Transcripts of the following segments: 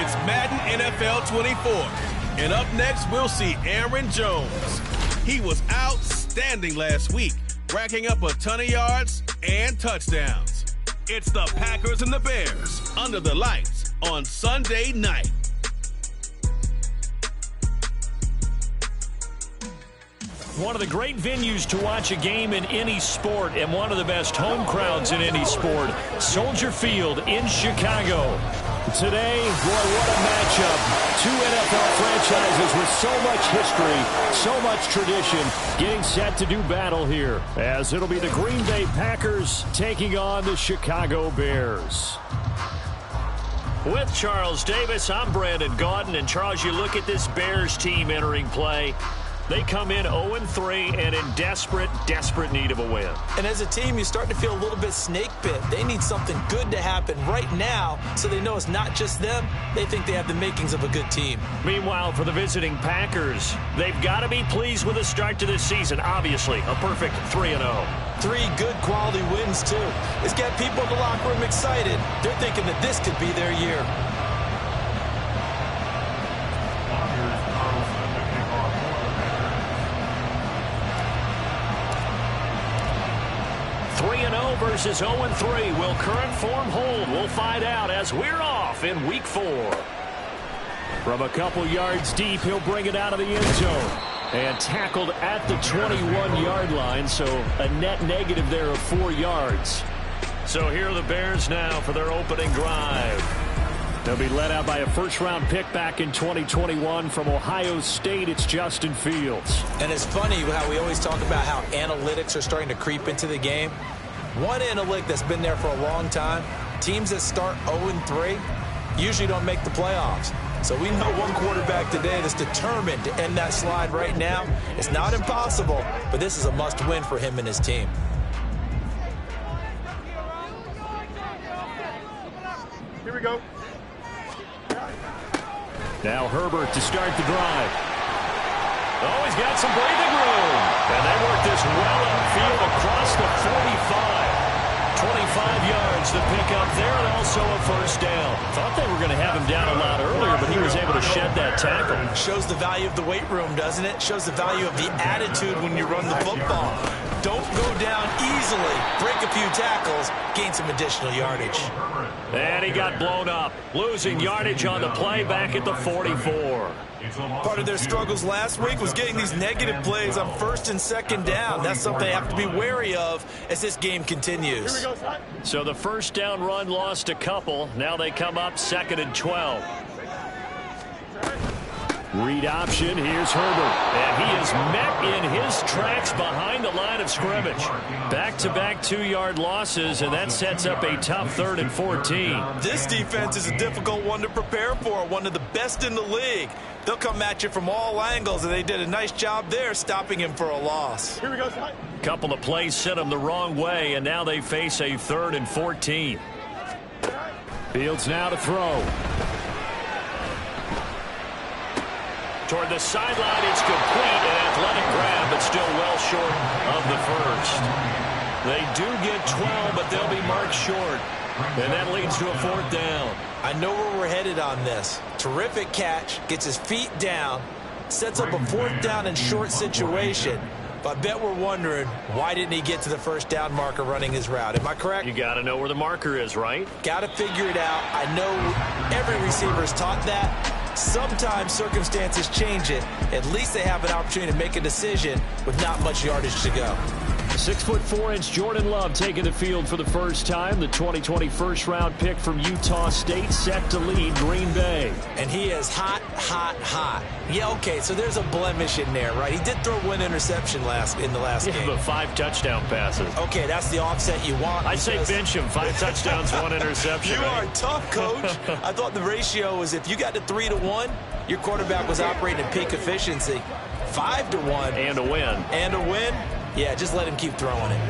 It's Madden NFL 24. And up next, we'll see Aaron Jones. He was outstanding last week, racking up a ton of yards and touchdowns. It's the Packers and the Bears under the lights on Sunday night. One of the great venues to watch a game in any sport and one of the best home crowds in any sport, Soldier Field in Chicago. Today, boy, what a matchup. Two NFL franchises with so much history, so much tradition, getting set to do battle here, as it'll be the Green Bay Packers taking on the Chicago Bears. With Charles Davis, I'm Brandon Gaudin, and Charles, you look at this Bears team entering play. They come in 0-3 and in desperate need of a win. And as a team, you start to feel a little bit snake bit. They need something good to happen right now so they know it's not just them. They think they have the makings of a good team. Meanwhile, for the visiting Packers, they've got to be pleased with the start to this season. Obviously, a perfect 3-0. 3 good quality wins, too. It's got people in the locker room excited. They're thinking that this could be their year. 3-0 versus 0-3. Will current form hold? We'll find out as we're off in Week 4. From a couple yards deep, he'll bring it out of the end zone. And tackled at the 21-yard line, so a net negative there of 4 yards. So here are the Bears now for their opening drive. They'll be led out by a first-round pick back in 2021 from Ohio State. It's Justin Fields. And it's funny how we always talk about how analytics are starting to creep into the game. One analytic that's been there for a long time, teams that start 0-3 usually don't make the playoffs. So we know one quarterback today that's determined to end that slide right now. It's not impossible, but this is a must-win for him and his team. Here we go. Now Herbert to start the drive. Oh, he's got some breathing room. And they work this well upfield across the 45. 25 yards to pick up there, and also a first down. Thought they were going to have him down a lot earlier, but he was able to shed that tackle. Shows the value of the weight room, doesn't it? Shows the value of the attitude when you run the football. Don't go down easily. Break a few tackles, gain some additional yardage. And he got blown up, losing yardage on the play back at the 44. Part of their struggles last week was getting these negative plays on first and second down. That's something they have to be wary of as this game continues. So the first down run lost a couple. Now they come up 2nd and 12. Read option. Here's Herbert. And he is met in his tracks behind the line of scrimmage. Back-to-back 2-yard losses, and that sets up a tough 3rd and 14. This defense is a difficult one to prepare for, one of the best in the league. They'll come at you from all angles, and they did a nice job there stopping him for a loss. Here we go. Couple of plays sent them the wrong way, and now they face a 3rd and 14. Fields now to throw. Toward the sideline, it's complete, an athletic grab, but still well short of the first. They do get 12, but they'll be marked short, and that leads to a 4th down. I know where we're headed on this. Terrific catch, gets his feet down, sets up a 4th down and short situation. But I bet we're wondering, why didn't he get to the first down marker running his route? Am I correct? You got to know where the marker is, right? Got to figure it out. I know every receiver is taught that. Sometimes circumstances change it. At least they have an opportunity to make a decision with not much yardage to go. 6'4" Jordan Love taking the field for the first time. The 2020 first-round pick from Utah State set to lead Green Bay. And he is hot, hot, hot. Yeah, okay, so there's a blemish in there, right? He did throw 1 interception in the last game. But 5 touchdown passes. Okay, that's the offset you want. I say bench him. 5 touchdowns, 1 interception. You are tough, Coach. I thought the ratio was if you got to 3-1, your quarterback was operating at peak efficiency. 5-1. And a win. And a win. Yeah, just let him keep throwing it.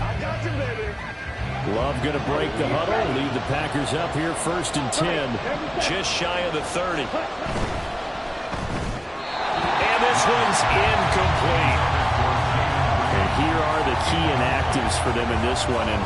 I got you, baby. Love going to break the huddle, lead the Packers up here 1st and 10, just shy of the 30. And this one's incomplete. here are the key inactives for them in this one. And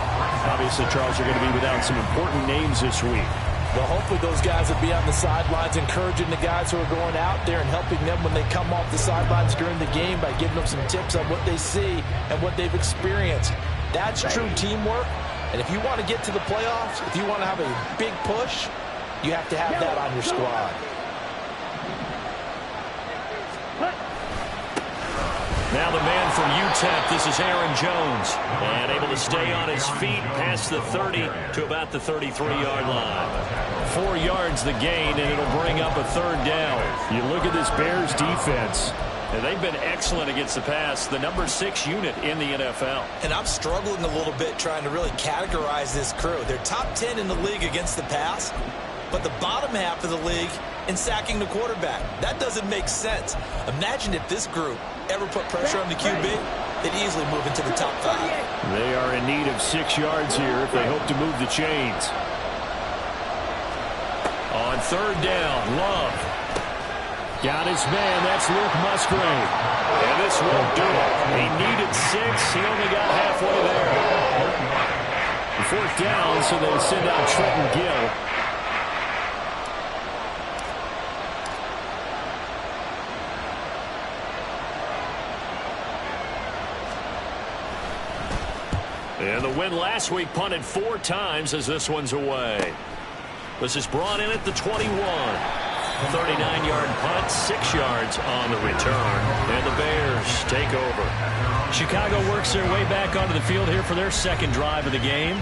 obviously, Charles, are going to be without some important names this week. Well, hopefully those guys will be on the sidelines encouraging the guys who are going out there and helping them when they come off the sidelines during the game by giving them some tips on what they see and what they've experienced. That's true teamwork. And if you want to get to the playoffs, if you want to have a big push, you have to have that on your squad. Now the man from UTEP, this is Aaron Jones. And able to stay on his feet past the 30 to about the 33-yard line. 4 yards the gain, and it'll bring up a third down. You look at this Bears defense, and they've been excellent against the pass, the number 6 unit in the NFL. And I'm struggling a little bit trying to really categorize this crew. They're top 10 in the league against the pass, but the bottom half of the league in sacking the quarterback. That doesn't make sense. Imagine if this group ever put pressure on the QB, they'd easily move into the top 5. They are in need of 6 yards here if they hope to move the chains. On third down, Love. Got his man, that's Luke Musgrave. And this won't do it. He needed 6, he only got halfway there. The fourth down, so they send out Trenton Gill. And the win last week punted 4 times as this one's away. This is brought in at the 21. 39-yard punt, 6 yards on the return. And the Bears take over. Chicago works their way back onto the field here for their second drive of the game.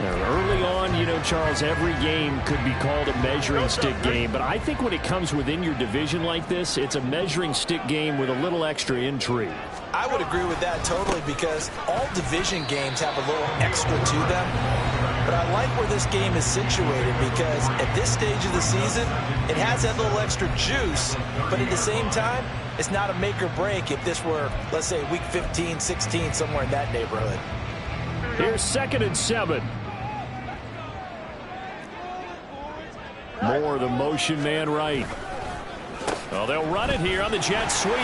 Early on, you know, Charles, every game could be called a measuring stick game. But I think when it comes within your division like this, it's a measuring stick game with a little extra intrigue. I would agree with that totally because all division games have a little extra to them. But I like where this game is situated because at this stage of the season, it has that little extra juice. But at the same time, it's not a make or break if this were, let's say, week 15, 16, somewhere in that neighborhood. Here's 2nd and 7. Moore, the motion man right. Well, they'll run it here on the jet sweep.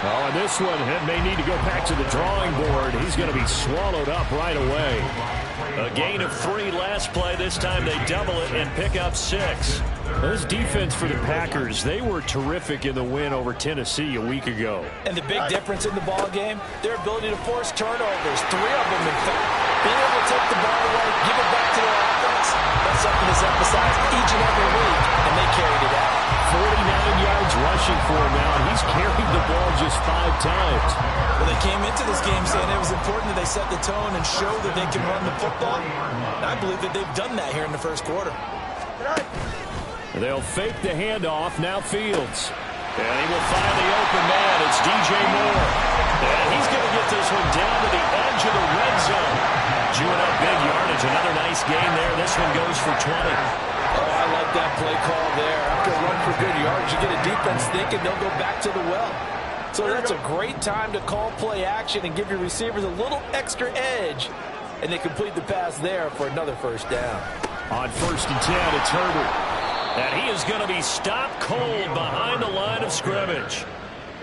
Oh, and this one may need to go back to the drawing board. He's going to be swallowed up right away. A gain of 3 last play. This time they double it and pick up 6. This defense for the Packers, they were terrific in the win over Tennessee a week ago. And the big difference in the ball game, their ability to force turnovers. 3 of them, in fact. Being able to take the ball away, give it back to their offense, that's something that's emphasized each and every week, and they carried it out. 49 yards rushing for him now, and he's carried the ball just 5 times. Well, they came into this game saying it was important that they set the tone and show that they can run the football. And I believe that they've done that here in the first quarter. They'll fake the handoff. Now Fields. And he will find the open man. It's DJ Moore. And he's going to get this one down to the edge of the red zone. Chewing up big yardage. Another nice gain there. This one goes for 20. Oh, I like that play call there. After a run for good yards, you get a defense thinking they'll go back to the well. So that's a great time to call play action and give your receivers a little extra edge. And they complete the pass there for another first down. On 1st and 10, it's Herbert. And he is going to be stopped cold behind the line of scrimmage.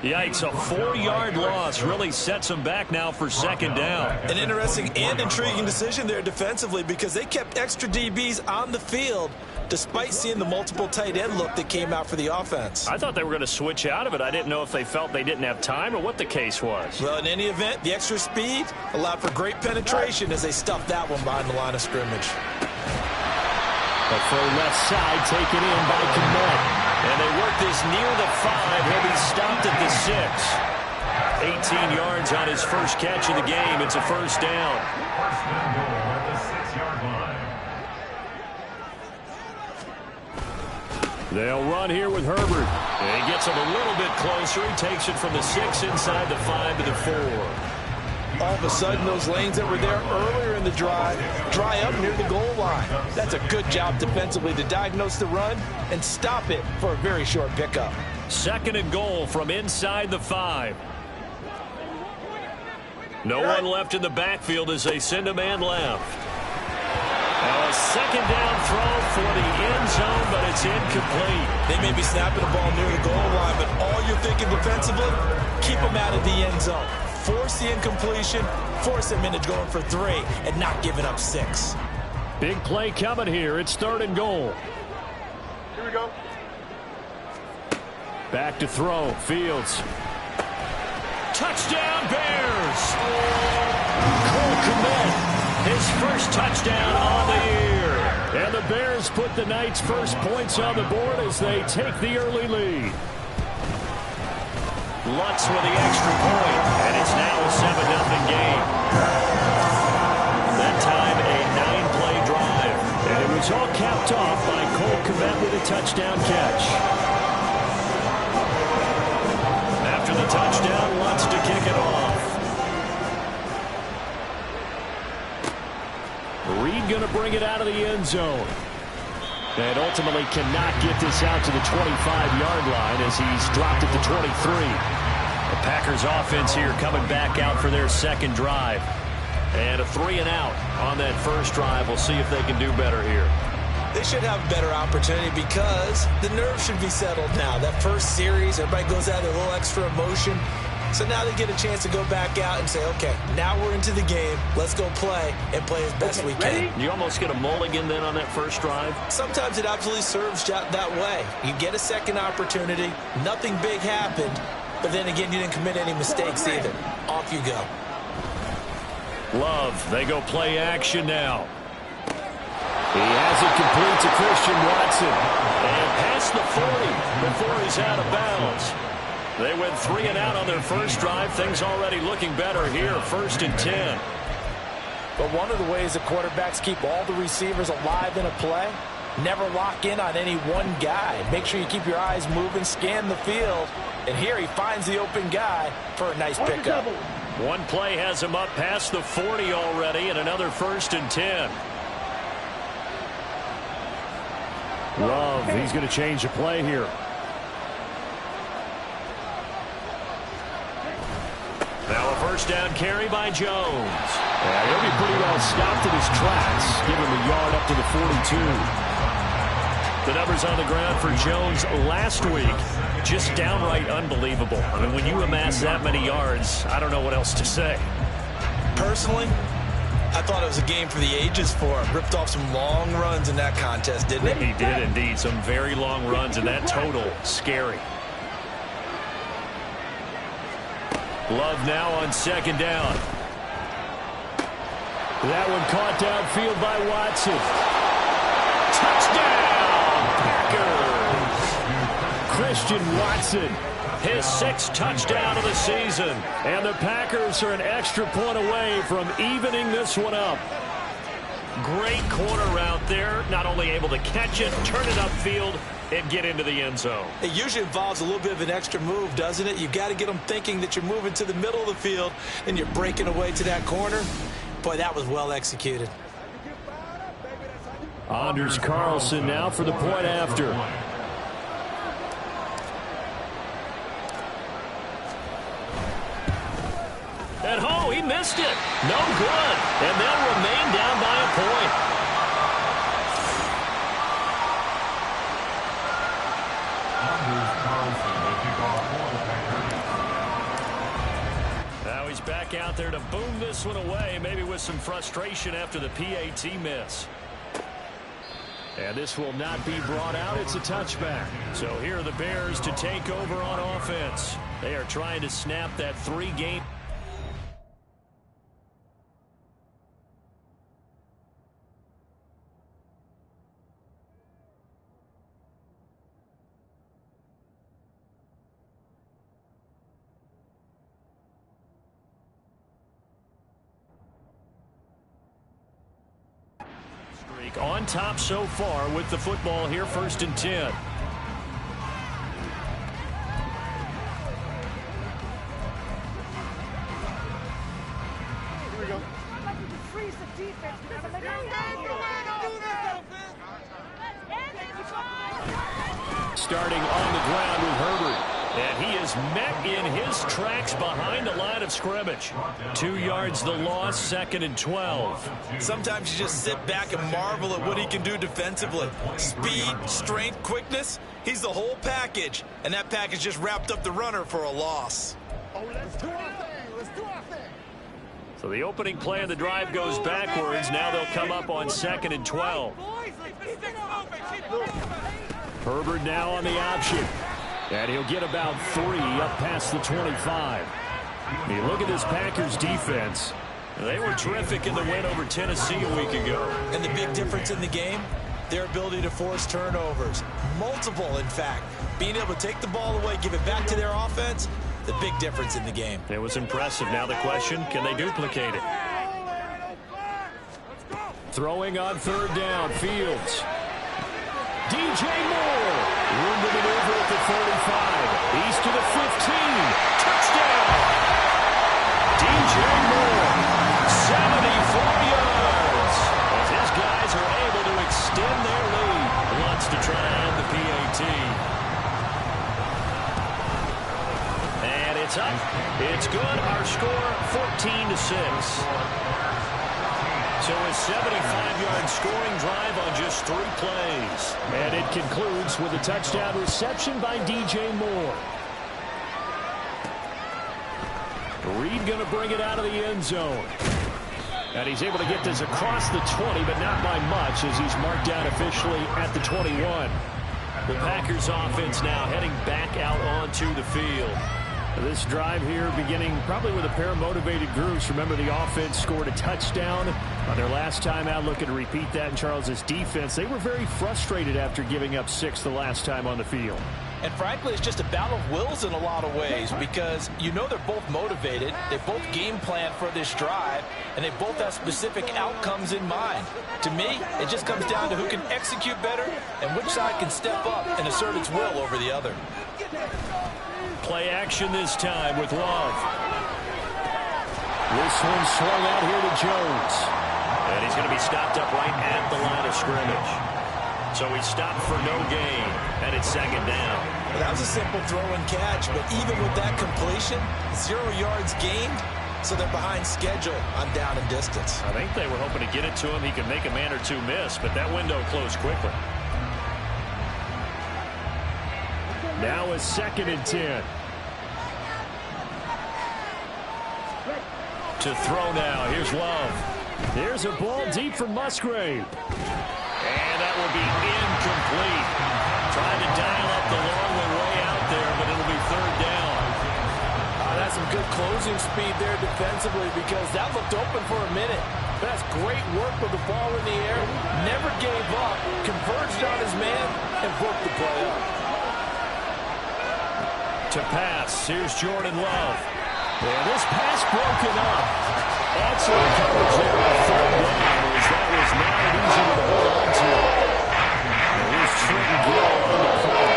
Yikes, a 4-yard loss really sets him back now for 2nd down. An interesting and intriguing decision there defensively because they kept extra DBs on the field despite seeing the multiple tight end look that came out for the offense. I thought they were going to switch out of it. I didn't know if they felt they didn't have time or what the case was. Well, in any event, the extra speed allowed for great penetration as they stuffed that one behind the line of scrimmage. A throw left side taken in by Kmet. And they work this near the 5. He'll be stopped at the 6. 18 yards on his first catch of the game. It's a first down. They'll run here with Herbert. And he gets him a little bit closer. He takes it from the 6 inside the 5 to the 4. All of a sudden, those lanes that were there earlier in the drive dry up near the goal line. That's a good job defensively to diagnose the run and stop it for a very short pickup. 2nd and goal from inside the 5. No one left in the backfield as they send a man left. Now a 2nd down throw for the end zone, but it's incomplete. They may be snapping the ball near the goal line, but all you're thinking defensively, keep them out of the end zone. force the incompletion, force him into going for 3, and not giving up 6. Big play coming here. It's 3rd and goal. Here we go. Back to throw. Fields. Touchdown, Bears! Cole Kmet, his first touchdown on the year. And the Bears put the Knights' first points on the board as they take the early lead. Lutz with the extra point, and it's now a 7-0 game. That time, a 9-play drive. And it was all capped off by Cole Kmet with a touchdown catch. After the touchdown, Lutz to kick it off. Reed going to bring it out of the end zone. And ultimately cannot get this out to the 25-yard line as he's dropped at the 23. The Packers offense here coming back out for their second drive. And a 3-and-out on that first drive. We'll see if they can do better here. They should have a better opportunity because the nerves should be settled now. That first series, everybody goes out with a little extra emotion. So now they get a chance to go back out and say, okay, now we're into the game. Let's go play and play as best we can. You almost get a mulligan then on that first drive? Sometimes it absolutely serves that way. You get a second opportunity. Nothing big happened. But then again, you didn't commit any mistakes either. Off you go. Love, they go play action now. He has it complete to Christian Watson. And past the 40 before he's out of bounds. They went 3-and-out on their first drive. Things already looking better here. 1st and 10. But one of the ways that quarterbacks keep all the receivers alive in a play, never lock in on any one guy. Make sure you keep your eyes moving, scan the field. And here he finds the open guy for a nice pickup. One play has him up past the 40 already, and another 1st and 10. Love, he's going to change the play here. Now a first down carry by Jones. Yeah, he'll be pretty well stopped in his tracks. Give him a yard up to the 42. The numbers on the ground for Jones last week, just downright unbelievable. I mean, when you amass that many yards, I don't know what else to say. Personally, I thought it was a game for the ages for him. Ripped off some long runs in that contest, didn't he? He did indeed. Some very long runs, and that total, scary. Love now on 2nd down. That one caught downfield by Watson. Touchdown, Packers! Christian Watson, his 6th touchdown of the season. And the Packers are an extra point away from evening this one up. Great corner route there. Not only able to catch it, turn it upfield, and get into the end zone. It usually involves a little bit of an extra move, doesn't it? You've got to get them thinking that you're moving to the middle of the field and you're breaking away to that corner. Boy, that was well executed. Anders Carlson now for the point after. And oh, he missed it. No good. And they'll remain down by a point. Now he's back out there to boom this one away, maybe with some frustration after the PAT miss. And this will not be brought out. It's a touchback. So here are the Bears to take over on offense. They are trying to snap that 3-game. On top so far with the football here, 1st and 10. Here we go. Starting on the ground with Herbert. And he is met in his tracks behind the line of scrimmage. 2 yards the loss, 2nd and 12. Sometimes you just sit back and marvel at what he can do defensively. Speed, strength, quickness, he's the whole package. And that package just wrapped up the runner for a loss. Oh, let's do our thing. Let's do our So the opening play of the drive goes backwards. Now they'll come up on 2nd and 12. Herbert now on the option. And he'll get about 3 up past the 25. You look at this Packers defense. They were terrific in the win over Tennessee a week ago. And the big difference in the game, their ability to force turnovers. Multiple, in fact. Being able to take the ball away, give it back to their offense, the big difference in the game. It was impressive. Now the question, can they duplicate it? Throwing on 3rd down, Fields. DJ Moore. Room to maneuver at the 35. He's to the 15. Touchdown. DJ Moore. 74 yards. As his guys are able to extend their lead. Wants to try out the PAT. And it's up. It's good. Our score, 14-6. So a 75-yard scoring drive on just 3 plays. And it concludes with a touchdown reception by DJ Moore. Reed going to bring it out of the end zone. And he's able to get this across the 20, but not by much, as he's marked down officially at the 21. The Packers offense now heading back out onto the field. This drive here beginning probably with a pair of motivated groups. Remember, the offense scored a touchdown on their last time out. Looking to repeat that in Charles's defense. They were very frustrated after giving up 6 the last time on the field. And frankly, it's just a battle of wills in a lot of ways, because you know they're both motivated. They both game plan for this drive, and they both have specific outcomes in mind. To me, it just comes down to who can execute better and which side can step up and assert its will over the other. Play action this time with Love. This one swung out here to Jones. And he's going to be stopped up right at the line of scrimmage. So he's stopped for no gain, and it's 2nd down. Well, that was a simple throw and catch, but even with that completion, 0 yards gained, so they're behind schedule on down and distance. I think they were hoping to get it to him. He could make a man or two miss, but that window closed quickly. Now a 2nd and 10. To throw now. Here's Love. There's a ball deep from Musgrave. And that will be incomplete. Trying to dial up the long way out there, but it'll be 3rd down. That's some good closing speed there defensively, because that looked open for a minute. But that's great work with the ball in the air. Never gave up. Converged on his man and broke the play up. To pass. Here's Jordan Love. And this pass broken up. Excellent coverage there on 3rd down, as that was not an easy one to hold on to. And here's Trenton Gill on the play.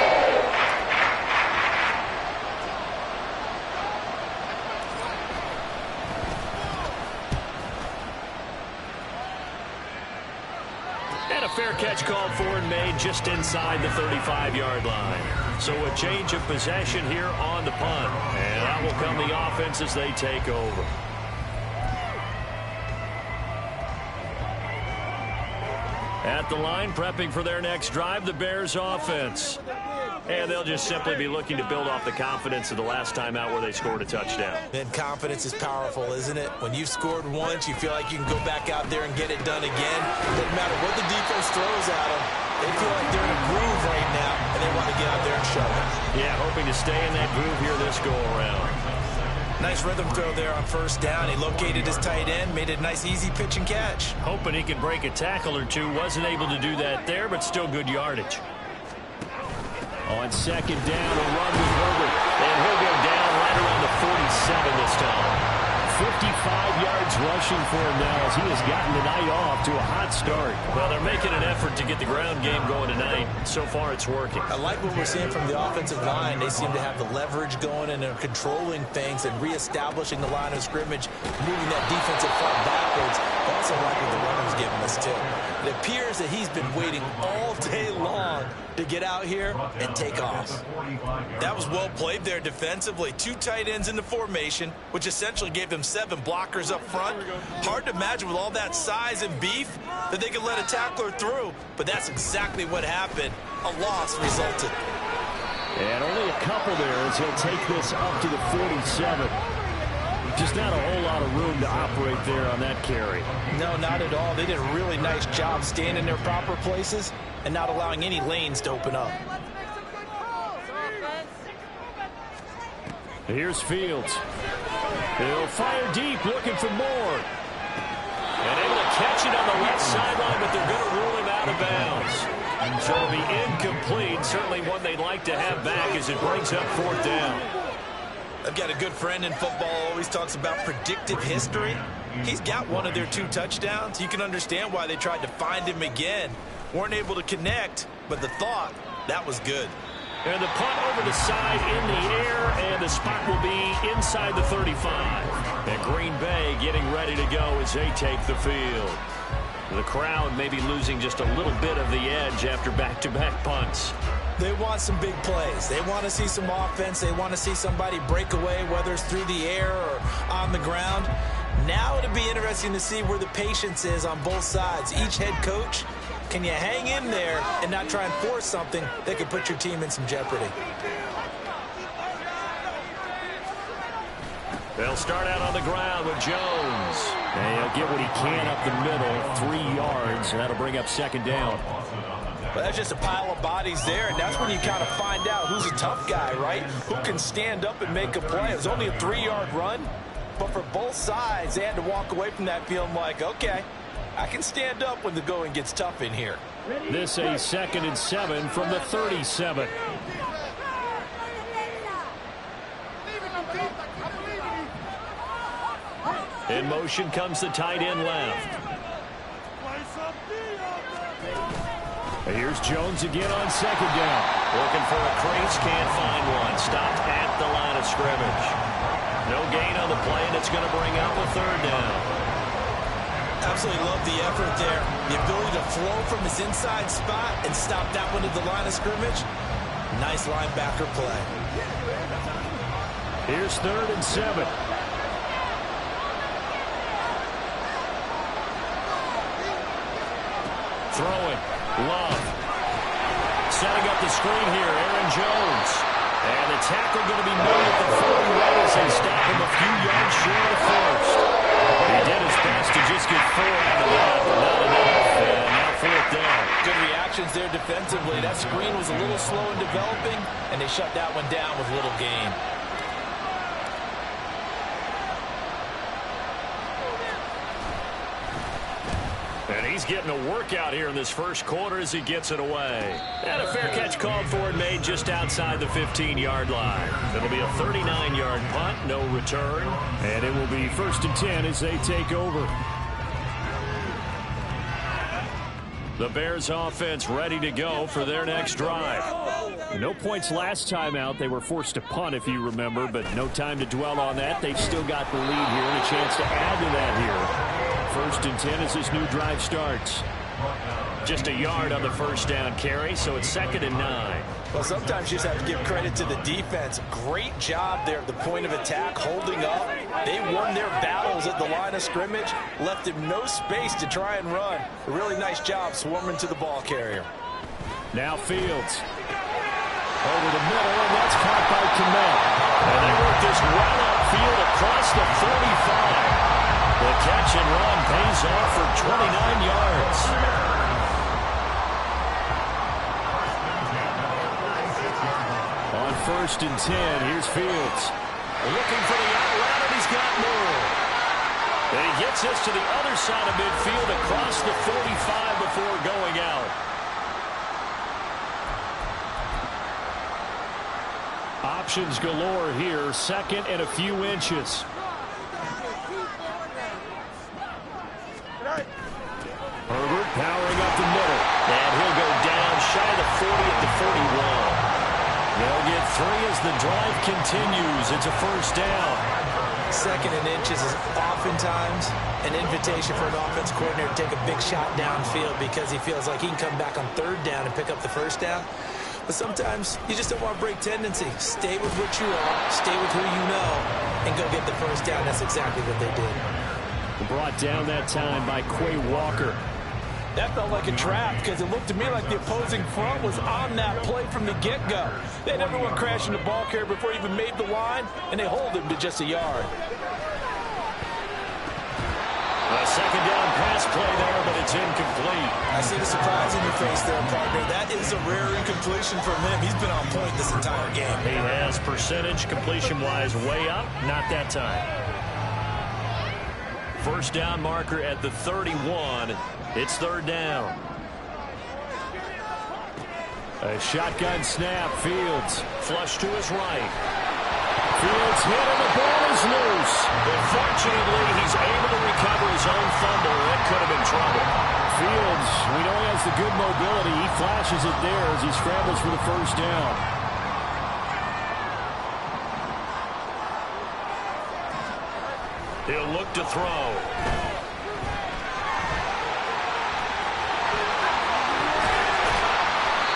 And a fair catch called for and made just inside the 35-yard line. So a change of possession here on the punt. And out will come the offense as they take over. At the line, prepping for their next drive, the Bears offense. And they'll just simply be looking to build off the confidence of the last time out where they scored a touchdown. And confidence is powerful, isn't it? When you've scored once, you feel like you can go back out there and get it done again. Doesn't matter what the defense throws at them. They feel like they're in a groove right now, and they want to get out there and show it. Yeah, hoping to stay in that groove here this go-around. Nice rhythm throw there on 1st down. He located his tight end, made it a nice easy pitch and catch. Hoping he could break a tackle or two. Wasn't able to do that there, but still good yardage. On 2nd down, a run with Herbert. And he'll go down right around the 47 this time. 55 yards rushing for him now, as he has gotten the night off to a hot start. Well, they're making an effort to get the ground game going tonight. So far, it's working. I like what we're seeing from the offensive line. They seem to have the leverage going, and they're controlling things and reestablishing the line of scrimmage, moving that defensive front backwards. I also like what the runner's giving us, too. It appears that he's been waiting all day long to get out here and take off. That was well played there defensively. 2 tight ends in the formation, which essentially gave them 7 blockers up front. Hard to imagine with all that size and beef that they could let a tackler through, but that's exactly what happened. A loss resulted. And only a couple there as he'll take this up to the 47. Just not a whole lot of room to operate there on that carry. No, not at all. They did a really nice job staying in their proper places and not allowing any lanes to open up. Here's Fields. He'll fire deep, looking for more. And able to catch it on the left sideline, but they're going to rule him out of bounds. So it'll be incomplete. Certainly one they'd like to have back as it brings up 4th down. I've got a good friend in football, always talks about predictive history. He's got one of their 2 touchdowns. You can understand why they tried to find him again. Weren't able to connect, but the thought, that was good. And the punt over the side in the air, and the spot will be inside the 35. And Green Bay getting ready to go as they take the field. The crowd may be losing just a little bit of the edge after back-to-back punts. They want some big plays. They want to see some offense. They want to see somebody break away, whether it's through the air or on the ground. Now it'll be interesting to see where the patience is on both sides. Each head coach, can you hang in there and not try and force something that could put your team in some jeopardy? They'll start out on the ground with Jones. And he'll get what he can up the middle, 3 yards. That'll bring up 2nd down. But that's just a pile of bodies there, and that's when you kind of find out who's a tough guy, right? Who can stand up and make a play. It was only a 3-yard run, but for both sides, they had to walk away from that feeling like, okay, I can stand up when the going gets tough in here. This a 2nd and 7 from the 37. In motion comes the tight end left. Here's Jones again on 2nd down. Looking for a crease, can't find one. Stopped at the line of scrimmage. No gain on the play, and it's going to bring up a 3rd down. Absolutely love the effort there. The ability to flow from his inside spot and stop that one at the line of scrimmage. Nice linebacker play. Here's 3rd and 7. Throwing. Love. Setting up the screen here, Aaron Jones. And the tackle going to be made at the 41 as they stop him a few yards short of 1st. He did his best to just get 4 out of that, but not enough. And now 4th down. Good reactions there defensively. That screen was a little slow in developing, and they shut that one down with little gain. And he's getting a workout here in this 1st quarter as he gets it away. And a fair catch called for and made just outside the 15-yard line. It'll be a 39-yard punt, no return. And it will be 1st and 10 as they take over. The Bears offense ready to go for their next drive. No points last time out. They were forced to punt, if you remember, but no time to dwell on that. They've still got the lead here and a chance to add to that here. 1st and 10 as this new drive starts. Just a yard on the 1st down carry, so it's 2nd and 9. Well, sometimes you just have to give credit to the defense. Great job there at the point of attack, holding up. They won their battles at the line of scrimmage, left him no space to try and run. A really nice job swarming to the ball carrier. Now Fields. Over the middle, and that's caught by Kmet. And they work this run upfield across the 45. The catch and run pays off for 29 yards. On 1st and 10, here's Fields. Looking for the out route, and he's got more. And he gets us to the other side of midfield across the 45 before going out. Options galore here, 2nd and a few inches. Herbert powering up the middle. And he'll go down shy of the 40 at the 41. They'll get 3 as the drive continues. It's a 1st down. 2nd and inches is oftentimes an invitation for an offense coordinator to take a big shot downfield because he feels like he can come back on 3rd down and pick up the 1st down. But sometimes you just don't want to break tendency. Stay with what you are, stay with who you know, and go get the 1st down. That's exactly what they did. Brought down that time by Quay Walker. That felt like a trap because it looked to me like the opposing front was on that play from the get-go. They had everyone crashing the ball carrier before he even made the line, and they hold him to just a yard. second down pass play there, but it's incomplete. I see the surprise in your face there, partner. That is a rare incompletion from him. He's been on point this entire game. He has percentage completion-wise way up. Not that time. First down marker at the 31. It's third down. A shotgun snap. Fields flush to his right. Fields hit and the ball is loose. But fortunately, he's able to recover his own fumble. That could have been trouble. Fields, we know he has the good mobility. He flashes it there as he scrambles for the first down. He'll look to throw.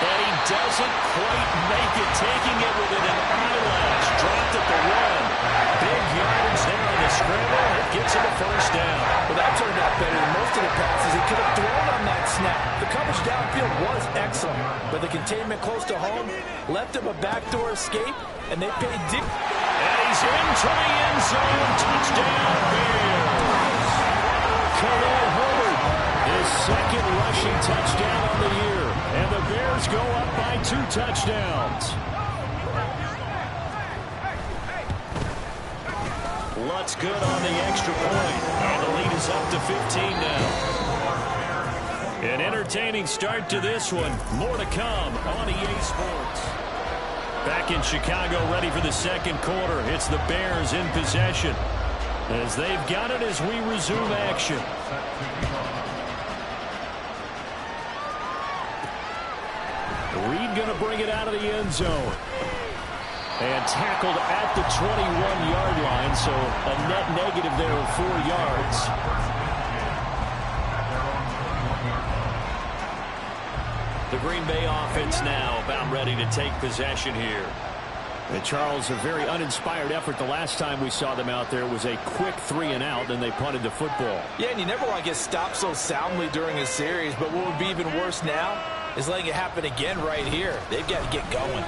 And he doesn't quite make it, taking it within an eyelash. Dropped at the 1. Big yardage there on the scramble. It gets him a first down. Well, that turned out better than most of the passes he could have thrown on that snap. The coverage downfield was excellent, but the containment close to home left him a backdoor escape, and they paid deep. And he's into the end zone. Touchdown, Bears. Khalil Herbert, his second rushing touchdown on the year. And the Bears go up by 2 touchdowns. Lutz good on the extra point. And the lead is up to 15 now. An entertaining start to this one. More to come on EA Sports. Back in Chicago, ready for the second quarter. It's the Bears in possession as they've got it as we resume action. Reed going to bring it out of the end zone. And tackled at the 21-yard line, so a net negative there of 4 yards. The Green Bay offense now about ready to take possession here. And Charles, a very uninspired effort the last time we saw them out there was a quick 3-and-out, then they punted the football. Yeah, and you never want to get stopped so soundly during a series, but what would be even worse now is letting it happen again right here. They've got to get going.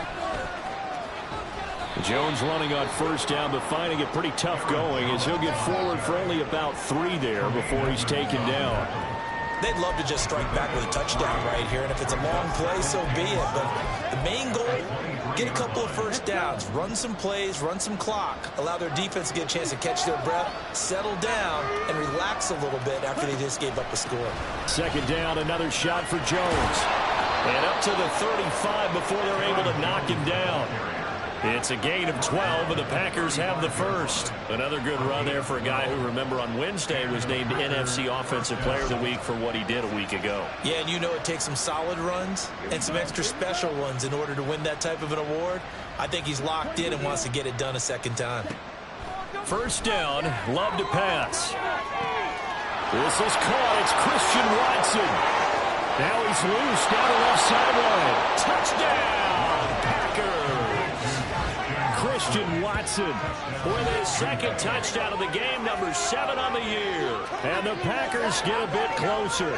Jones running on first down, but finding it pretty tough going as he'll get forward for only about 3 there before he's taken down. They'd love to just strike back with a touchdown right here, and if it's a long play, so be it. But the main goal, get a couple of first downs, run some plays, run some clock, allow their defense to get a chance to catch their breath, settle down, and relax a little bit after they just gave up a score. Second down, another shot for Jones. And up to the 35 before they're able to knock him down. It's a gain of 12, and the Packers have the first. Another good run there for a guy who, remember, on Wednesday was named NFC Offensive Player of the Week for what he did a week ago. Yeah, and you know it takes some solid runs and some extra special ones in order to win that type of an award. I think he's locked in and wants to get it done a second time. First down, love to pass. This is caught. It's Christian Watson. Now he's loose down the left sideline. Touchdown, Packers. Christian Watson with his second touchdown of the game, number 7 on the year. And the Packers get a bit closer.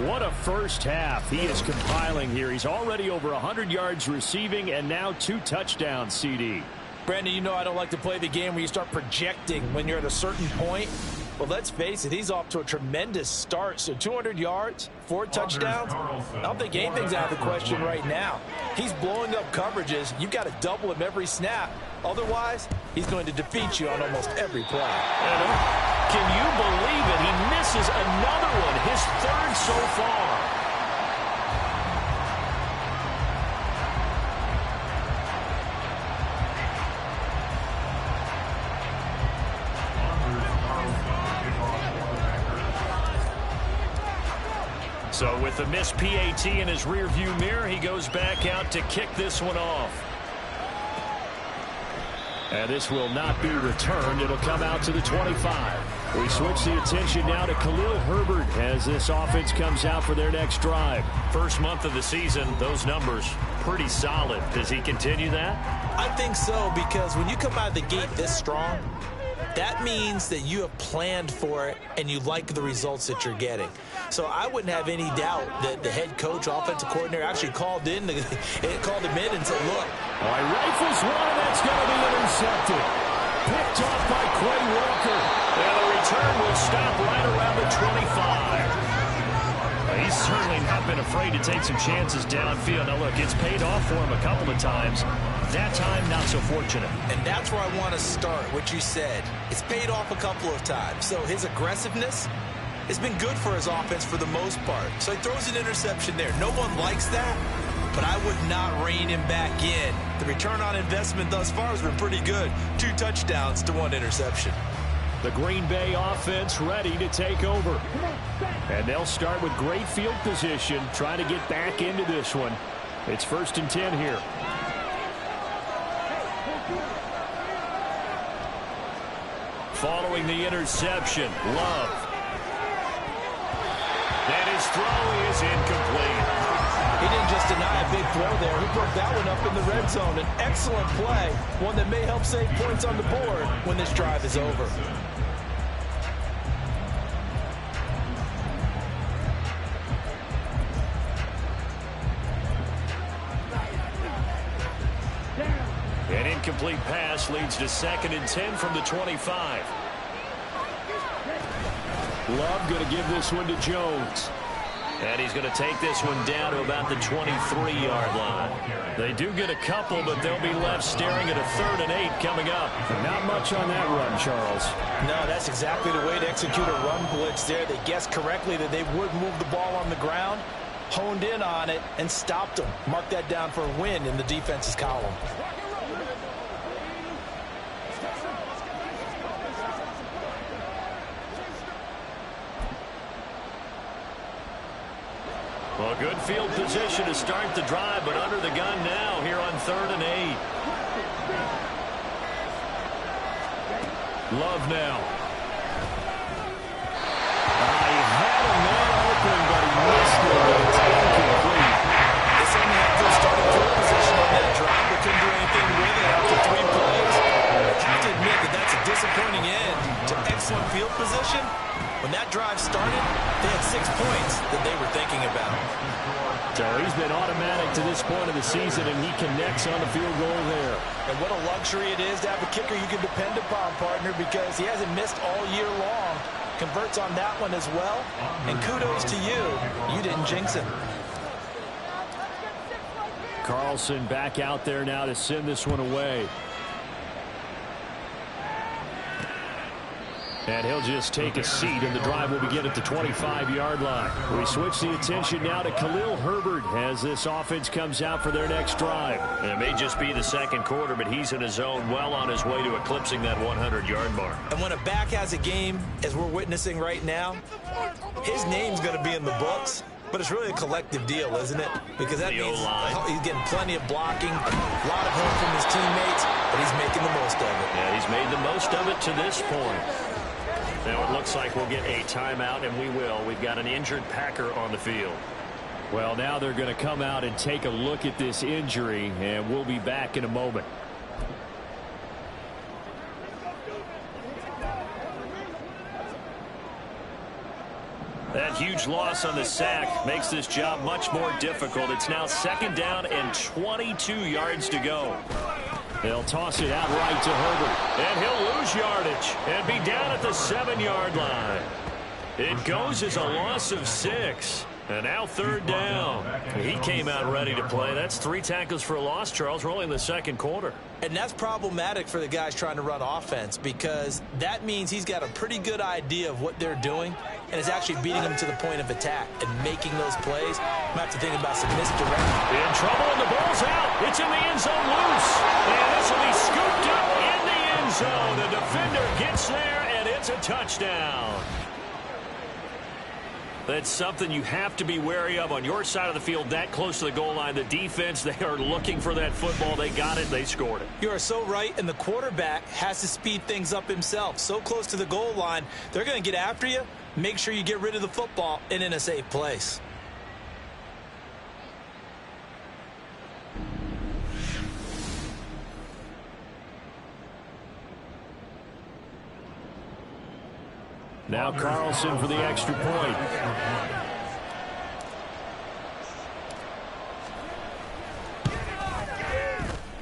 What a first half he is compiling here. He's already over 100 yards receiving and now 2 touchdowns, CD. Brandon, you know I don't like to play the game where you start projecting when you're at a certain point. Well, let's face it, he's off to a tremendous start. So 200 yards, 4 touchdowns. I don't think anything's out of the question right now. He's blowing up coverages. You've got to double him every snap. Otherwise, he's going to defeat you on almost every play. Can you believe it? He misses another one, his 3rd so far. So with the missed PAT in his rearview mirror, he goes back out to kick this one off. And this will not be returned. It'll come out to the 25. We switch the attention now to Khalil Herbert as this offense comes out for their next drive. First month of the season, those numbers pretty solid. Does he continue that? I think so, because when you come out of the gate this strong, that means that you have planned for it and you like the results that you're getting. So I wouldn't have any doubt that the head coach, offensive coordinator, actually called him in and said, look. All right, rifles one, and that's going to be intercepted. Picked off by Quay Walker. And the return will stop right around the 25. He's certainly not been afraid to take some chances downfield. Now, look, it's paid off for him a couple of times. That time, not so fortunate. And that's where I want to start, what you said. It's paid off a couple of times. So his aggressiveness has been good for his offense for the most part. So he throws an interception there. No one likes that, but I would not rein him back in. The return on investment thus far has been pretty good. 2 touchdowns to 1 interception. The Green Bay offense ready to take over. And they'll start with great field position, trying to get back into this one. It's 1st and 10 here. Following the interception, Love. And his throw is incomplete. He didn't just deny a big throw there. He broke that one up in the red zone. An excellent play, one that may help save points on the board when this drive is over. An incomplete pass leads to 2nd and 10 from the 25. Love going to give this one to Jones. And he's going to take this one down to about the 23-yard line. They do get a couple, but they'll be left staring at a 3rd and 8 coming up. Not much on that run, Charles. No, that's exactly the way to execute a run blitz there. They guessed correctly that they would move the ball on the ground, honed in on it, and stopped them. Mark that down for a win in the defense's column. Well, good field position to start the drive, but under the gun now here on 3rd and 8. Love now. He had a man open, but he missed it. It's incomplete. They certainly had good starting field position on that drive, but couldn't do anything with it after 3 plays. I have to admit that that's a disappointing end to excellent field position. When that drive started, they had 6 points that they were thinking about. So he's been automatic to this point of the season, and he connects on the field goal there. And what a luxury it is to have a kicker you can depend upon, partner, because he hasn't missed all year long. Converts on that one as well. And kudos to you. You didn't jinx him. Carlson back out there now to send this one away. And he'll just take a seat, and the drive will begin at the 25-yard line. We switch the attention now to Khalil Herbert as this offense comes out for their next drive. And it may just be the 2nd quarter, but he's in his zone, well on his way to eclipsing that 100-yard mark. And when a back has a game, as we're witnessing right now, his name's going to be in the books. But it's really a collective deal, isn't it? Because that means he's getting plenty of blocking, a lot of help from his teammates, but he's making the most of it. Yeah, he's made the most of it to this point. Now it looks like we'll get a timeout, and we will. We've got an injured Packer on the field. Well, now they're going to come out and take a look at this injury, and we'll be back in a moment. That huge loss on the sack makes this job much more difficult. It's now 2nd down and 22 yards to go. They'll toss it out right to Herbert. And he'll lose yardage and be down at the 7-yard line. It goes as a loss of 6. And now 3rd down. He came out ready to play. That's 3 tackles for a loss, Charles. We're only in the 2nd quarter. And that's problematic for the guys trying to run offense, because that means he's got a pretty good idea of what they're doing and is actually beating them to the point of attack and making those plays. You might have to think about some misdirect. In trouble, and the ball's out. It's in the end zone loose. And this will be scooped up in the end zone. The defender gets there, and it's a touchdown. That's something you have to be wary of on your side of the field, that close to the goal line. The defense, they are looking for that football. They got it. They scored it. You are so right, and the quarterback has to speed things up himself. So close to the goal line, they're going to get after you. Make sure you get rid of the football and in a safe place. Now Carlson for the extra point.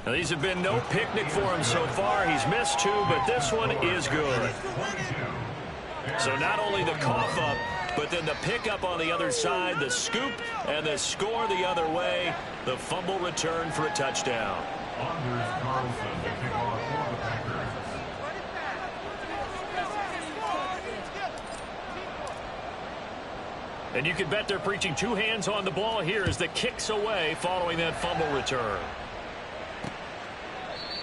Now, these have been no picnic for him so far. He's missed 2, but this one is good. So not only the cough up, but then the pickup on the other side, the scoop, and the score the other way. The fumble return for a touchdown. And you can bet they're preaching 2 hands on the ball here as the kick's away following that fumble return.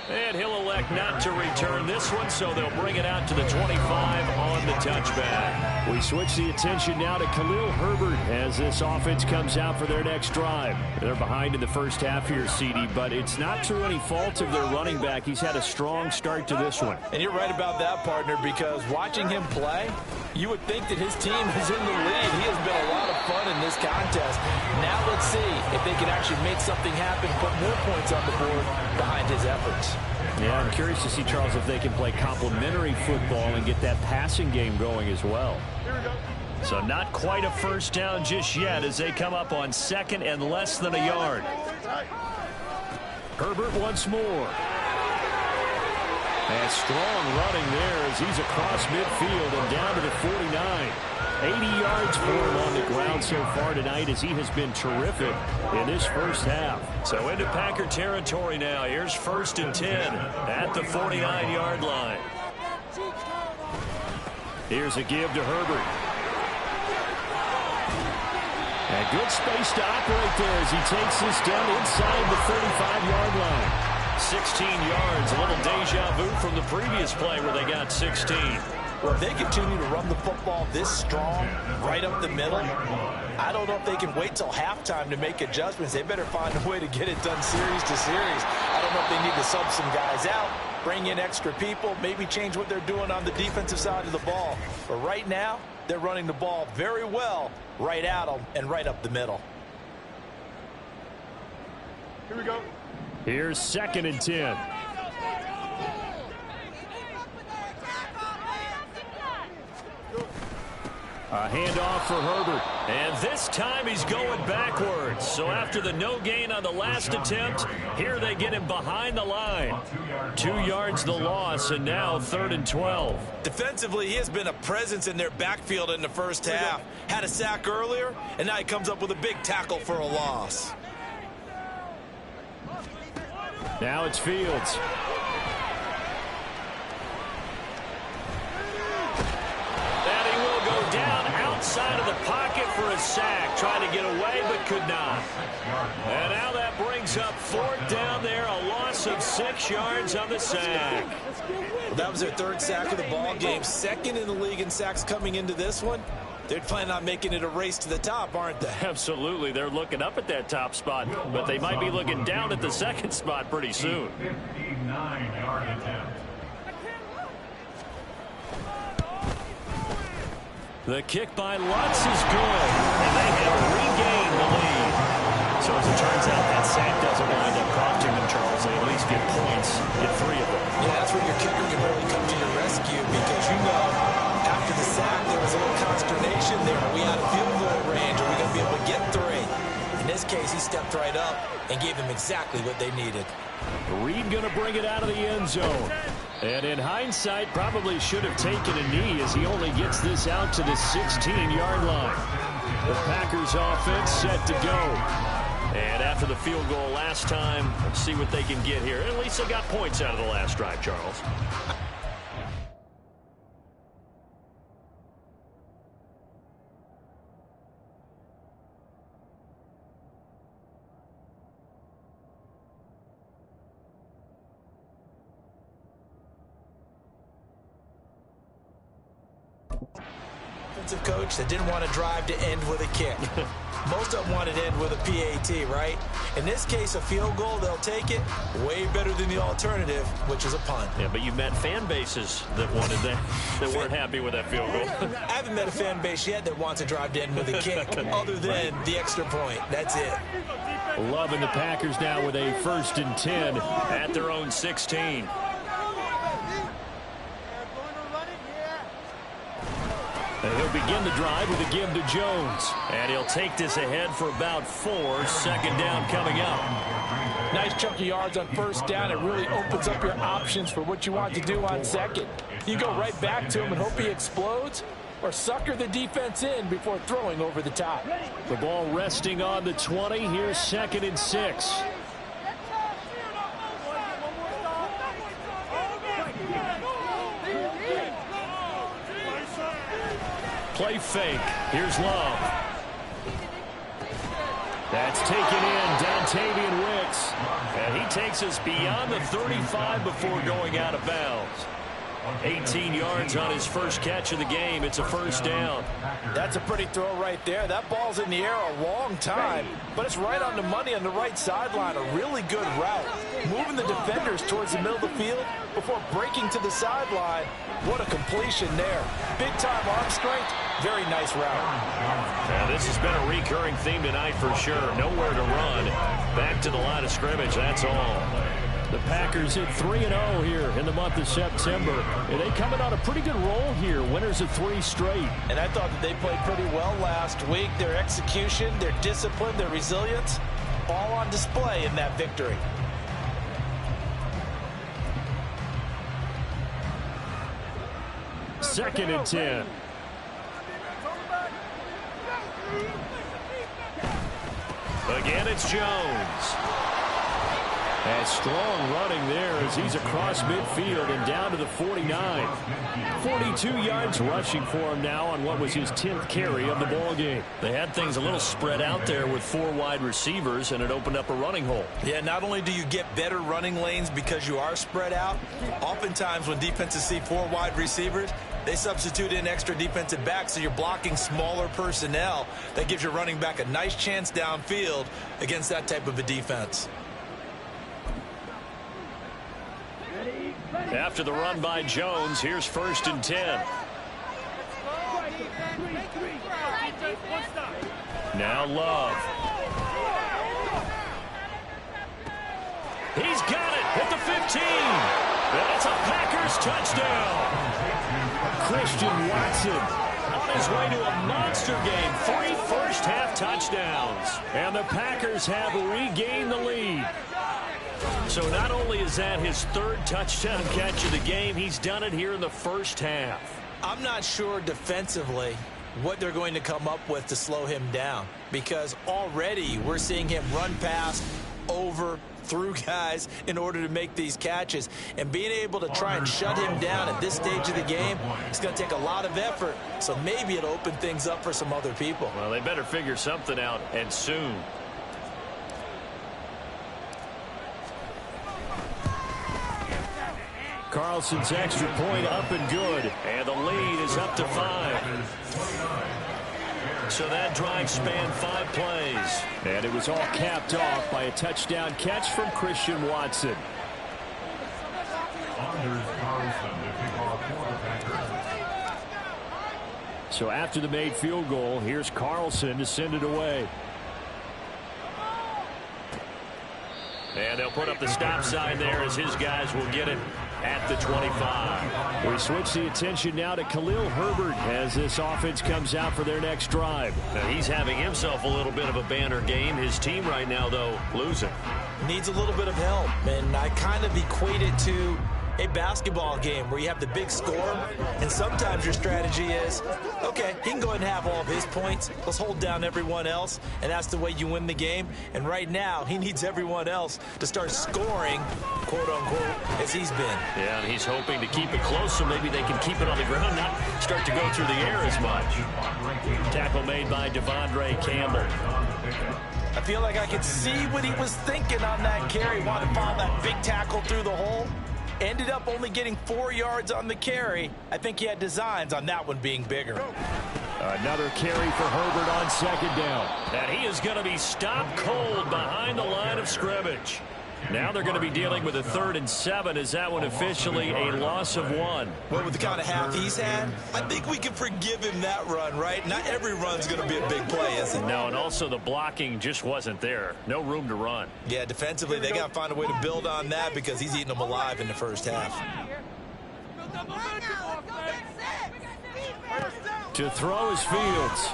And he'll elect not to return this one, so they'll bring it out to the 25 on the touchback. We switch the attention now to Khalil Herbert as this offense comes out for their next drive. They're behind in the first half here, CD, but it's not through any fault of their running back. He's had a strong start to this one. And you're right about that, partner, because watching him play, you would think that his team is in the lead. He has been a lot of fun in this contest. Now let's see if they can actually make something happen, put more points on the board behind his efforts. Yeah, I'm curious to see, Charles, if they can play complementary football and get that passing game going as well. So not quite a first down just yet as they come up on 2nd and less than a yard. Herbert once more. And strong running there as he's across midfield and down to the 49. 80 yards for him on the ground so far tonight as he has been terrific in this first half. So into Packer territory now. Here's 1st and 10 at the 49-yard line. Here's a give to Herbert. And good space to operate there as he takes this down inside the 35-yard line. 16 yards, a little deja vu from the previous play where they got 16. Well, if they continue to run the football this strong, right up the middle, I don't know if they can wait till halftime to make adjustments. They better find a way to get it done series to series. I don't know if they need to sub some guys out, bring in extra people, maybe change what they're doing on the defensive side of the ball. But right now, they're running the ball very well right at them and right up the middle. Here we go. Here's 2nd and 10. A handoff for Herbert. And this time he's going backwards. So after the no gain on the last attempt, here they get him behind the line. 2 yards the loss, and now 3rd and 12. Defensively, he has been a presence in their backfield in the first half. Had a sack earlier, and now he comes up with a big tackle for a loss. Now it's Fields. And he will go down outside of the pocket for a sack. Trying to get away, but could not. And now that brings up 4th down there. A loss of 6 yards on the sack. Well, that was their 3rd sack of the ball game. 2nd in the league in sacks coming into this one. They're planning on making it a race to the top, aren't they? Absolutely. They're looking up at that top spot, but they might be looking down at the 2nd spot pretty soon. 59-yard attempt. The kick by Lutz is good, and they have regained the lead. So as it turns out, that sack doesn't wind up costing them, Charles. They at least get points, get 3 of them. Yeah, that's where your kicker can really come to your rescue because you know after the sack there was a little consternation there. Are we out of field goal range? Are we going to be able to get 3? In this case, he stepped right up and gave them exactly what they needed. Reed going to bring it out of the end zone. And in hindsight, probably should have taken a knee as he only gets this out to the 16-yard line. The Packers offense set to go. And after the field goal last time, let's see what they can get here. At least they got points out of the last drive, Charles. Offensive coach that didn't want to drive to end with a kick. Most of them wanted to end with a PAT, right? In this case, a field goal, they'll take it. Way better than the alternative, which is a punt. Yeah, but you met fan bases that wanted that, that weren't happy with that field goal. I haven't met a fan base yet that wants to drive to end with a kick other than the extra point. That's it. Loving the Packers now with a 1st and 10 at their own 16. And he'll begin the drive with a give to Jones. And he'll take this ahead for about 4. 2nd down coming up. Nice chunk of yards on first down. It really opens up your options for what you want to do on second. You go right back to him and hope he explodes, or sucker the defense in before throwing over the top. The ball resting on the 20. Here's 2nd and 6. Play fake. Here's Love. That's taken in. Dontavian Wicks. And he takes us beyond the 35 before going out of bounds. 18 yards on his first catch of the game. It's a first down. That's a pretty throw right there. That ball's in the air a long time, but it's right on the money on the right sideline. A really good route. Moving the defenders towards the middle of the field before breaking to the sideline. What a completion there. Big-time arm strength. Very nice route. Now, this has been a recurring theme tonight for sure. Nowhere to run. Back to the line of scrimmage, that's all. The Packers at 3-0 here in the month of September. And they coming on a pretty good roll here. Winners of 3 straight. And I thought that they played pretty well last week. Their execution, their discipline, their resilience, all on display in that victory. Second and 10. Again, it's Jones. And strong running there as he's across midfield and down to the 49. 42 yards rushing for him now on what was his 10th carry of the ball game. They had things a little spread out there with 4 wide receivers, and it opened up a running hole. Yeah, not only do you get better running lanes because you are spread out, oftentimes when defenses see 4 wide receivers, they substitute in extra defensive backs, so you're blocking smaller personnel. That gives your running back a nice chance downfield against that type of a defense. After the run by Jones, here's 1st and 10. Now Love. He's got it at the 15. That's a Packers touchdown. Christian Watson on his way to a monster game. 3 first-half touchdowns. And the Packers have regained the lead. So not only is that his 3rd touchdown catch of the game, he's done it here in the first half. I'm not sure defensively what they're going to come up with to slow him down, because already we're seeing him run past, over, through guys in order to make these catches. And being able to try and shut him down at this stage of the game, it's going to take a lot of effort. So maybe it'll open things up for some other people. Well, they better figure something out, and soon. Carlson's extra point up and good. And the lead is up to 5. So that drive spanned 5 plays. And it was all capped off by a touchdown catch from Christian Watson. So after the made field goal, here's Carlson to send it away. And they'll put up the stop sign there as his guys will get it at the 25. We switch the attention now to Khalil Herbert as this offense comes out for their next drive. Now he's having himself a little bit of a banner game. His team right now, though, losing. Needs a little bit of help, and I kind of equate it to a basketball game where you have the big score, and sometimes your strategy is, okay, he can go ahead and have all of his points. Let's hold down everyone else, and that's the way you win the game. And right now, he needs everyone else to start scoring, quote-unquote, as he's been. Yeah, and he's hoping to keep it close so maybe they can keep it on the ground, not start to go through the air as much. Tackle made by Devondre Campbell. I feel like I could see what he was thinking on that carry. Wanted to follow that big tackle through the hole. Ended up only getting 4 yards on the carry. I think he had designs on that one being bigger. Another carry for Herbert on 2nd down. And he is going to be stopped cold behind the line of scrimmage. Now they're going to be dealing with a 3rd and 7. Is that one officially a loss of 1? Well, with the kind of half he's had, I think we can forgive him that run, right? Not every run's going to be a big play, is it? No, and also the blocking just wasn't there. No room to run. Yeah, defensively, they got to find a way to build on that because he's eating them alive in the first half. To throw is Fields.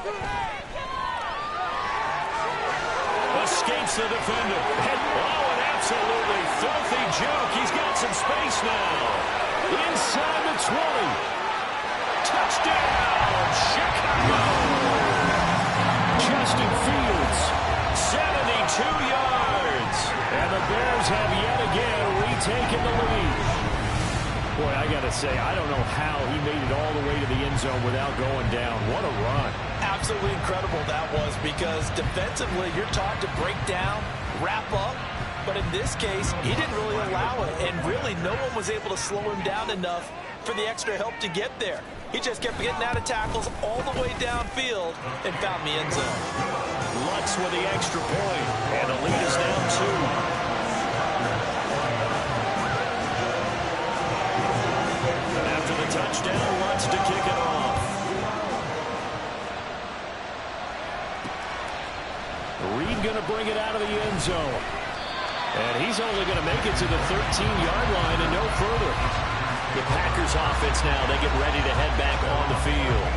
Escapes the defender. And, an absolutely filthy joke. He's got some space now. Inside the 20. Touchdown, Chicago. Justin Fields, 72 yards. And the Bears have yet again retaken the lead. Boy, I got to say, I don't know how he made it all the way to the end zone without going down. What a run. Absolutely incredible that was, because defensively you're taught to break down, wrap up. But in this case, he didn't really allow it. And really, no one was able to slow him down enough for the extra help to get there. He just kept getting out of tackles all the way downfield and found the end zone. Lutz with the extra point, and the lead is now 2. Touchdown, Lutz to kick it off. Reed going to bring it out of the end zone. And he's only going to make it to the 13-yard line and no further. The Packers offense now, they get ready to head back on the field.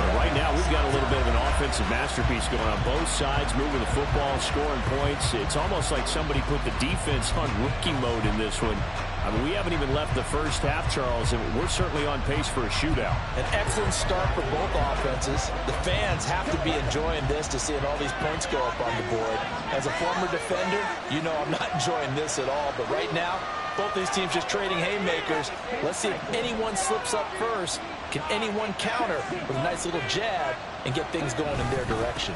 And right now, we've got a little bit of an offensive masterpiece going on both sides, moving the football, scoring points. It's almost like somebody put the defense on rookie mode in this one. I mean, we haven't even left the first half, Charles, and we're certainly on pace for a shootout. An excellent start for both offenses. The fans have to be enjoying this to seeing all these points go up on the board. As a former defender, you know I'm not enjoying this at all. But right now, both these teams just trading haymakers. Let's see if anyone slips up first. Can anyone counter with a nice little jab and get things going in their direction?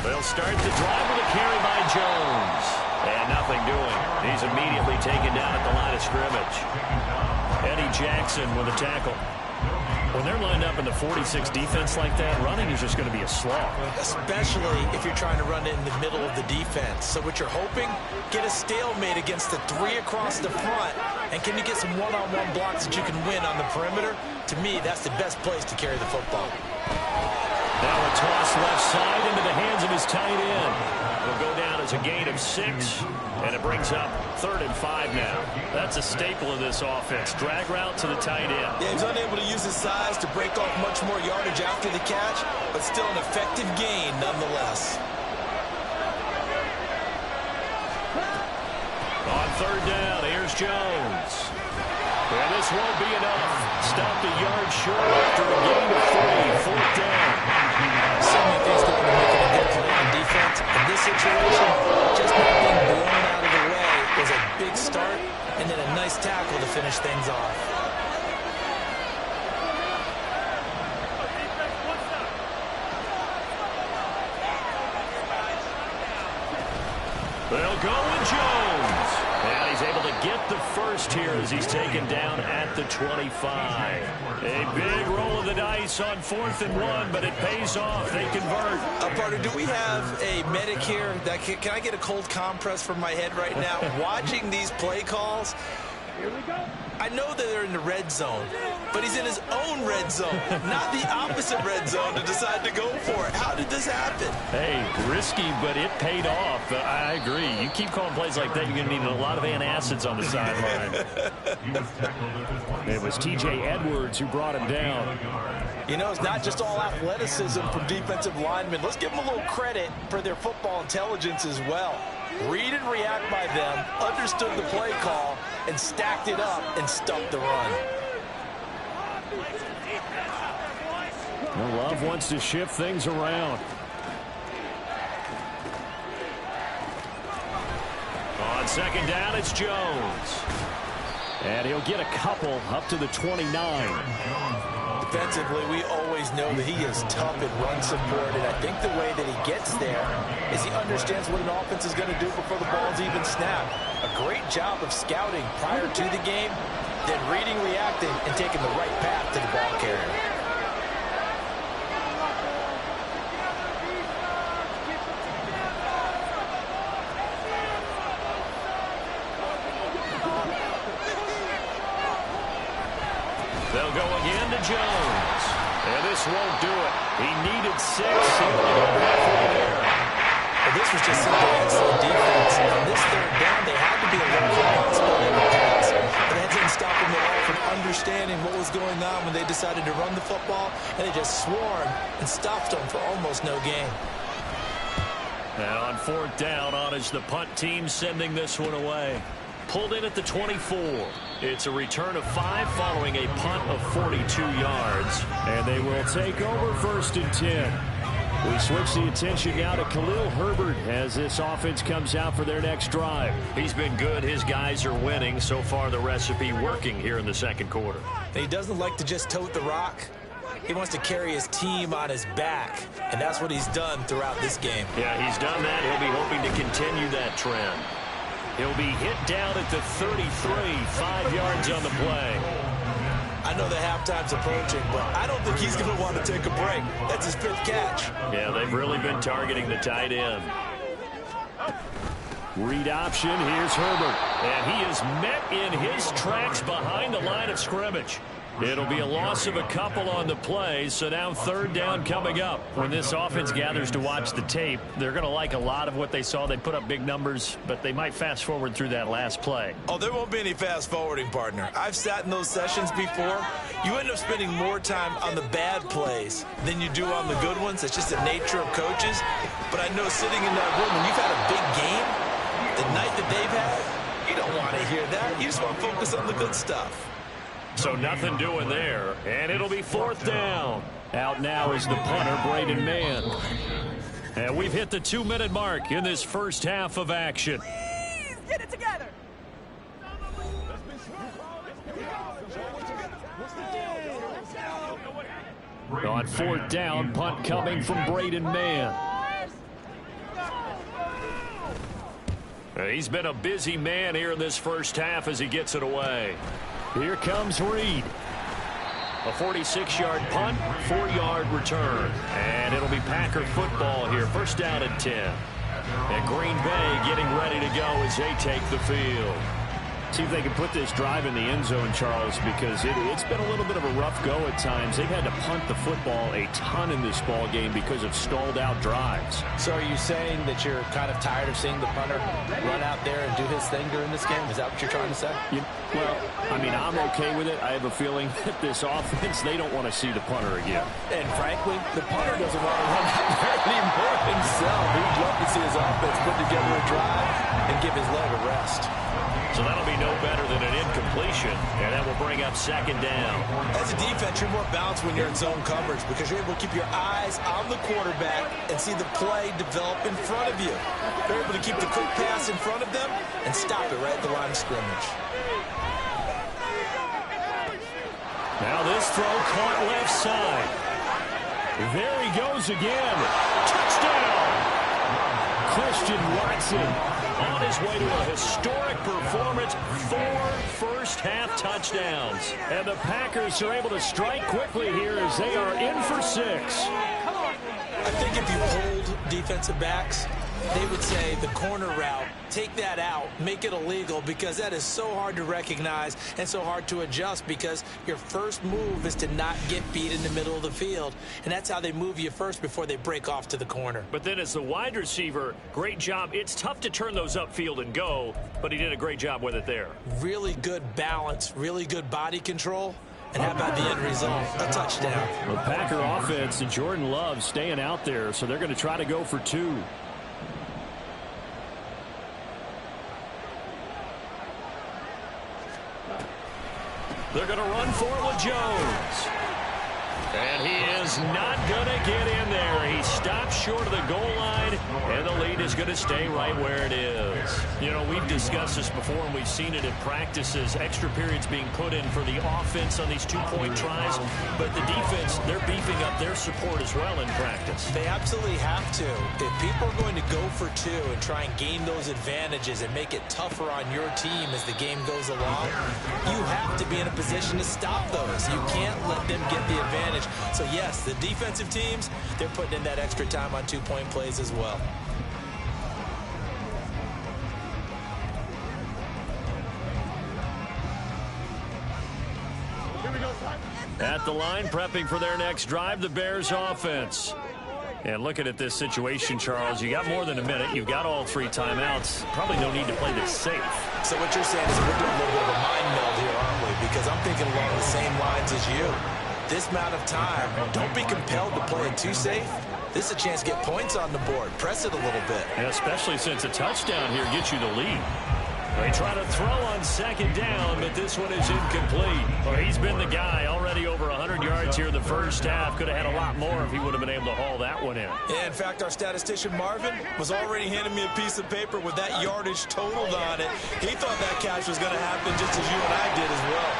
They'll start the drive with a carry by Jones. And nothing doing. He's immediately taken down at the line of scrimmage. Eddie Jackson with a tackle. When they're lined up in the 46 defense like that, running is just going to be a slog. Especially if you're trying to run it in the middle of the defense. So what you're hoping, get a stalemate against the 3 across the front. And can you get some one-on-one blocks that you can win on the perimeter? To me, that's the best place to carry the football. Now a toss left side into the hands of his tight end. It'll go down as a gain of 6, and it brings up 3rd and 5 now. That's a staple of this offense. Drag route to the tight end. Yeah, he's unable to use his size to break off much more yardage after the catch, but still an effective gain nonetheless. On 3rd down, here's Jones. And this won't be enough. Stopped a yard short after a gain of 3. 4th down. So many things going to make it a good play on defense. In this situation, just not being blown out of the way was a big start, and then a nice tackle to finish things off. They'll go with Jones. And he's able to get the first here as he's taken down at the 25. A big roll of the dice on 4th and 1, but it pays off. They convert. Partner, do we have a medic here? Can I get a cold compress from my head right now? Watching these play calls, I know that they're in the red zone, but he's in his own red zone, not the opposite red zone to decide to go for it. How did this happen? Hey, risky, but it paid off. I agree. You keep calling plays like that, you're going to need a lot of antacids on the sideline. It was T.J. Edwards who brought him down. You know, it's not just all athleticism from defensive linemen. Let's give them a little credit for their football intelligence as well. Read and react by them, understood the play call, and stacked it up and stumped the run. Well, Love wants to shift things around. On 2nd down, it's Jones. And he'll get a couple up to the 29. Defensively, we always know that he is tough in run support, and I think the way that he gets there is he understands what an offense is going to do before the ball's even snapped. A great job of scouting prior to the game, then reading, reacting, and taking the right path to the ball carrier. They'll go again to Jones. And this won't do it. He needed 6. He only got halfway there. Well, this was just simply excellent defense. On this 3rd down, they had to be a little responsible in the pass. But that didn't stop them at all from understanding what was going on when they decided to run the football. And they just swarmed and stopped them for almost no gain. And on 4th down, on is the punt team sending this one away. Pulled in at the 24. It's a return of 5 following a punt of 42 yards. And they will take over 1st and 10. We switch the attention now to Khalil Herbert as this offense comes out for their next drive. He's been good. His guys are winning. So far, the recipe working here in the second quarter. He doesn't like to just tote the rock. He wants to carry his team on his back, and that's what he's done throughout this game. Yeah, he's done that. He'll be hoping to continue that trend. He'll be hit down at the 33, 5 yards on the play. I know the halftime's approaching, but I don't think he's going to want to take a break. That's his 5th catch. Yeah, they've really been targeting the tight end. Read option, here's Herbert. And he is met in his tracks behind the line of scrimmage. It'll be a loss of a couple on the play, so now 3rd down coming up. When this offense gathers to watch the tape, they're going to like a lot of what they saw. They put up big numbers, but they might fast forward through that last play. Oh, there won't be any fast forwarding, partner. I've sat in those sessions before. You end up spending more time on the bad plays than you do on the good ones. It's just the nature of coaches. But I know sitting in that room, when you've had a big game, the night that they've had, you don't want to hear that. You just want to focus on the good stuff. So nothing doing there, and it'll be 4th down. Out now is the punter, Braden Mann. And we've hit the 2-minute mark in this first half of action. Please get it together. On 4th down, punt coming from Braden Mann. He's been a busy man here in this first half as he gets it away. Here comes Reed. A 46-yard punt, 4-yard return. And it'll be Packer football here. 1st down and 10. And Green Bay getting ready to go as they take the field. See if they can put this drive in the end zone, Charles, because it's been a little bit of a rough go at times. They've had to punt the football a ton in this ball game because of stalled-out drives. So are you saying that you're kind of tired of seeing the punter run out there and do his thing during this game? Is that what you're trying to say? Well, I mean, I'm okay with it. I have a feeling that this offense, they don't want to see the punter again. And frankly, the punter doesn't want to run out there anymore himself. He'd love to see his offense put together a drive and give his leg a rest. So that'll be no better than an incompletion, and that will bring up 2nd down. As a defense, you're more balanced when you're in zone coverage because you're able to keep your eyes on the quarterback and see the play develop in front of you. You're able to keep the quick pass in front of them and stop it right at the line of scrimmage. Now this throw caught left side. There he goes again. Touchdown! Christian Watson on his way to a historic performance, 4 first-half touchdowns. And the Packers are able to strike quickly here as they are in for 6. I think if you hold defensive backs, they would say the corner route, take that out, make it illegal, because that is so hard to recognize and so hard to adjust because your first move is to not get beat in the middle of the field. And that's how they move you first before they break off to the corner. But then as the wide receiver, great job. It's tough to turn those upfield and go, but he did a great job with it there. Really good balance, really good body control. And how about the end result? A touchdown. The Packer offense and Jordan Love staying out there, so they're going to try to go for 2. They're going to run for with Jones. And he is not going to get in there. He stops short of the goal line, and the lead is going to stay right where it is. You know, we've discussed this before, and we've seen it in practices. Extra periods being put in for the offense on these 2-point tries. But the defense, they're beefing up their support as well in practice. They absolutely have to. If people are going to go for 2 and try and gain those advantages and make it tougher on your team as the game goes along, you have to be in a position to stop those. You can't let them get the advantage. So, yes, the defensive teams, they're putting in that extra time on 2-point plays as well. At the line, prepping for their next drive, the Bears offense. And looking at this situation, Charles, you got more than a minute. You've got all 3 timeouts. Probably no need to play this safe. So what you're saying is we're doing a little bit of a mind meld here, aren't we? Because I'm thinking along the same lines as you. This amount of time, don't be compelled to play it too safe. This is a chance to get points on the board. Press it a little bit. And especially since a touchdown here gets you the lead. They try to throw on second down, but this one is incomplete. Well, he's been the guy already over 100 yards here in the first half. Could have had a lot more if he would have been able to haul that one in. Yeah, in fact, our statistician Marvin was already handing me a piece of paper with that yardage totaled on it. He thought that catch was going to happen just as you and I did as well.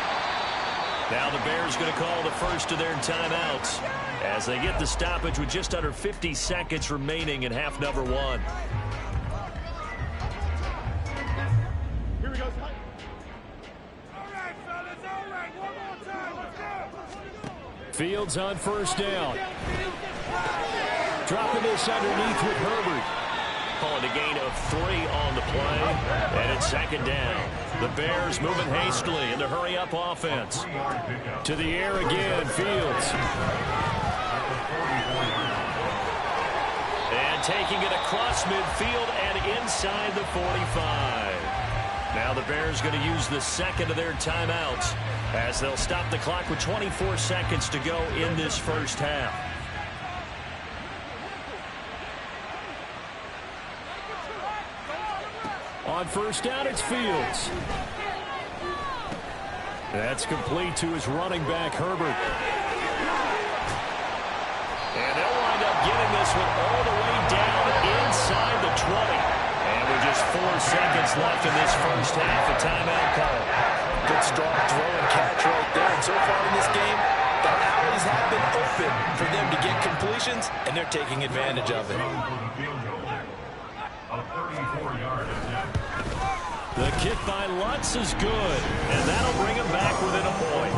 Now the Bears going to call the first of their timeouts as they get the stoppage with just under 50 seconds remaining in half number one. Fields on first down. Dropping this underneath with Herbert. Calling a gain of 3 on the play. And it's second down. The Bears moving hastily in the hurry-up offense. To the air again, Fields. And taking it across midfield and inside the 45. Now the Bears going to use the second of their timeouts as they'll stop the clock with 24 seconds to go in this first half. On first down, it's Fields. That's complete to his running back, Herbert. And they'll wind up getting this one all the way down inside the 20. And with just 4 seconds left in this first half, a timeout call. Good strong throw and catch right there. And so far in this game, the alleys have been open for them to get completions, and they're taking advantage of it. The kick by Lutz is good, and that'll bring them back within a point.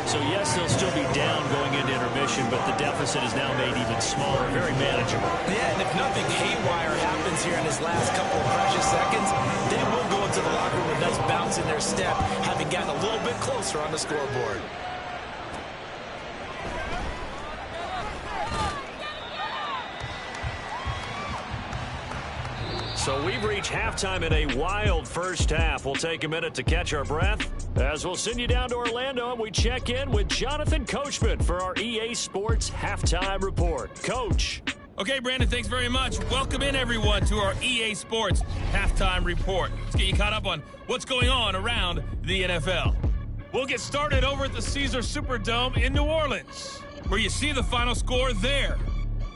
So, yes, they'll still be down going into intermission, but the deficit is now made even smaller, very manageable. Yeah, and if nothing haywire happens here in his last couple of precious seconds, they will go into the locker room with a nice bounce in their step, having gotten a little bit closer on the scoreboard. So we've reached halftime in a wild first half. We'll take a minute to catch our breath as we'll send you down to Orlando and we check in with Jonathan Coachman for our EA Sports Halftime Report. Coach. Okay, Brandon, thanks very much. Welcome in, everyone, to our EA Sports Halftime Report. Let's get you caught up on what's going on around the NFL. We'll get started over at the Caesars Superdome in New Orleans, where you see the final score there.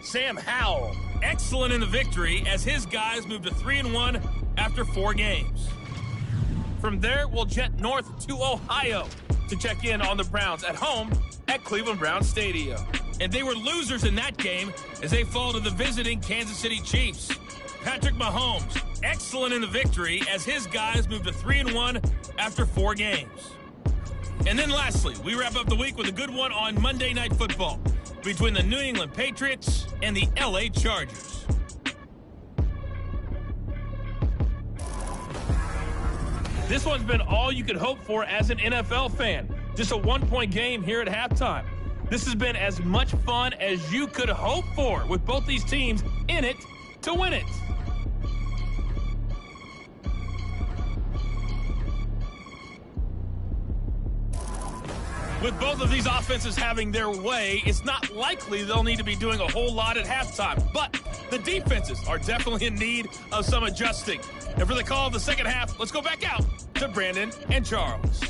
Sam Howell, excellent in the victory as his guys moved to 3-1 after 4 games. From there, we'll jet north to Ohio to check in on the Browns at home at Cleveland Browns Stadium. And they were losers in that game as they fall to the visiting Kansas City Chiefs. Patrick Mahomes, excellent in the victory as his guys moved to 3-1 after 4 games. And then lastly, we wrap up the week with a good one on Monday Night Football between the New England Patriots and the LA Chargers. This one's been all you could hope for as an NFL fan. Just a 1-point game here at halftime. This has been as much fun as you could hope for with both these teams in it to win it. With both of these offenses having their way, it's not likely they'll need to be doing a whole lot at halftime. But the defenses are definitely in need of some adjusting. And for the call of the second half, let's go back out to Brandon and Charles.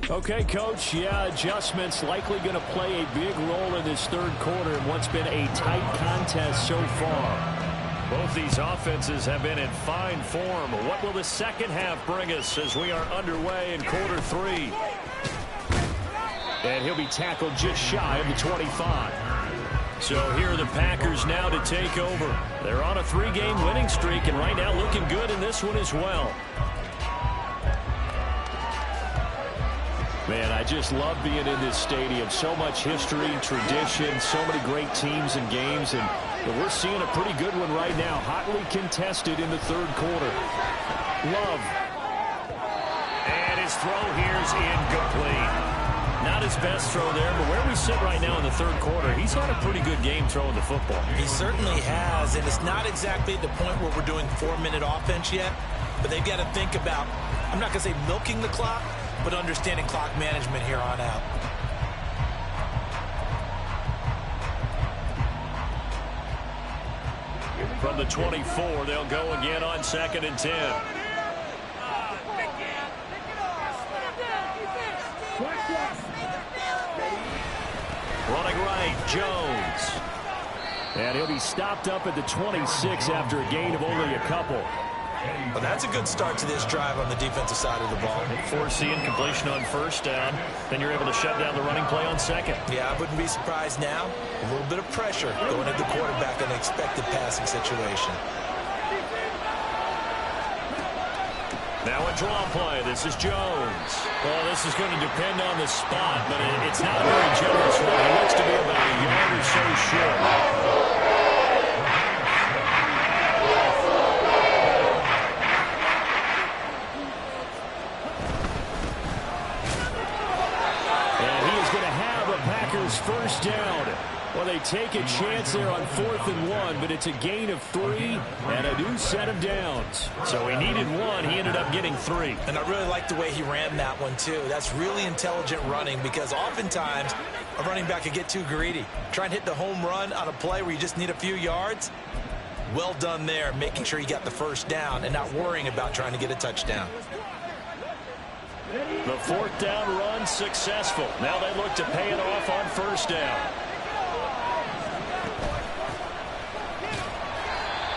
Okay, Coach, adjustments likely going to play a big role in this third quarter in what's been a tight contest so far. Both these offenses have been in fine form. What will the second half bring us as we are underway in quarter 3? And he'll be tackled just shy of the 25. So here are the Packers now to take over. They're on a 3-game winning streak and right now looking good in this one as well. Man, I just love being in this stadium. So much history, tradition, so many great teams and games, and we're seeing a pretty good one right now. Hotly contested in the third quarter. Love. And his throw here is incomplete. Not his best throw there, but where we sit right now in the third quarter, he's had a pretty good game throwing the football. He certainly has, and it's not exactly at the point where we're doing 4-minute offense yet, but they've got to think about I'm not going to say milking the clock, but understanding clock management here on out. From the 24, they'll go again on 2nd and 10. Running right, Jones. And he'll be stopped up at the 26 after a gain of only a couple. Well, that's a good start to this drive on the defensive side of the ball. Force the incompletion on 1st down. Then you're able to shut down the running play on 2nd. Yeah, I wouldn't be surprised now. A little bit of pressure going at the quarterback in an expected passing situation. Now a draw play. This is Jones. Well, this is going to depend on the spot, but it's not a very generous one. It looks to be about a yard or so short. First down. Well, they take a chance there on 4th and 1, but it's a gain of 3 and a new set of downs. So he needed 1. He ended up getting 3. And I really like the way he ran that one, too. That's really intelligent running because oftentimes a running back can get too greedy. Try and hit the home run on a play where you just need a few yards. Well done there, making sure you got the first down and not worrying about trying to get a touchdown. The 4th down run successful. Now they look to pay it off on 1st down.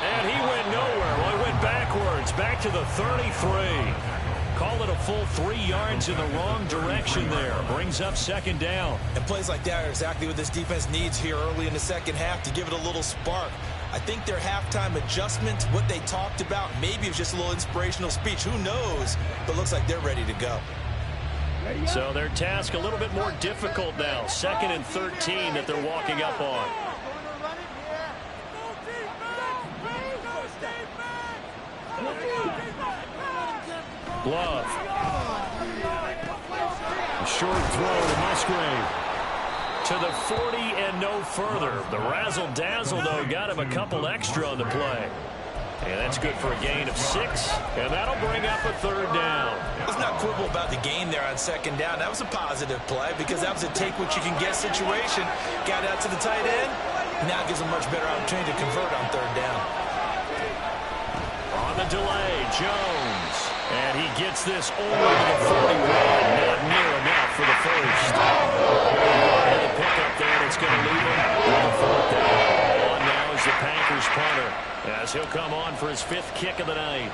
And he went nowhere. Well, he went backwards, back to the 33. Call it a full 3 yards in the wrong direction there. Brings up 2nd down. And plays like that are exactly what this defense needs here early in the second half to give it a little spark. I think their halftime adjustment, what they talked about, maybe it was just a little inspirational speech. Who knows? But looks like they're ready to go. So their task a little bit more difficult now. 2nd and 13 that they're walking up on. Love. A short throw to Musgrave. To the 40 and no further. The razzle-dazzle, though, got him a couple extra on the play. And that's good for a gain of 6. And that'll bring up a 3rd down. Let's not quibble about the gain there on 2nd down. That was a positive play because that was a take-what-you-can-get situation. Got out to the tight end. Now it gives a much better opportunity to convert on 3rd down. On the delay, Jones. And he gets this over to the 41. Not near enough for the first. And the pickup there, and it's going to leave him with the 4th down. On now is the Packers punter, as he'll come on for his 5th kick of the night.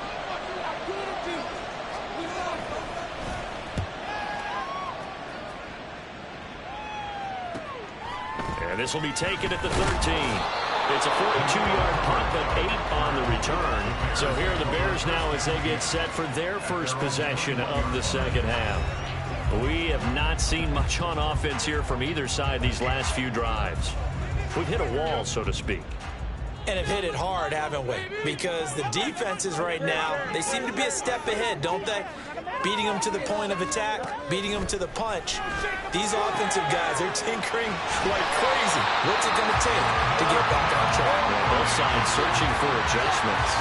And this will be taken at the 13. It's a 42-yard punt, but 8 on the return. So here are the Bears now as they get set for their first possession of the second half. We have not seen much on offense here from either side these last few drives. We've hit a wall, so to speak. And have hit it hard, haven't we? Because the defenses right now, they seem to be a step ahead, don't they? Beating them to the point of attack, beating them to the punch. These offensive guys, they're tinkering like crazy. What's it going to take to get back on track? Both sides searching for adjustments.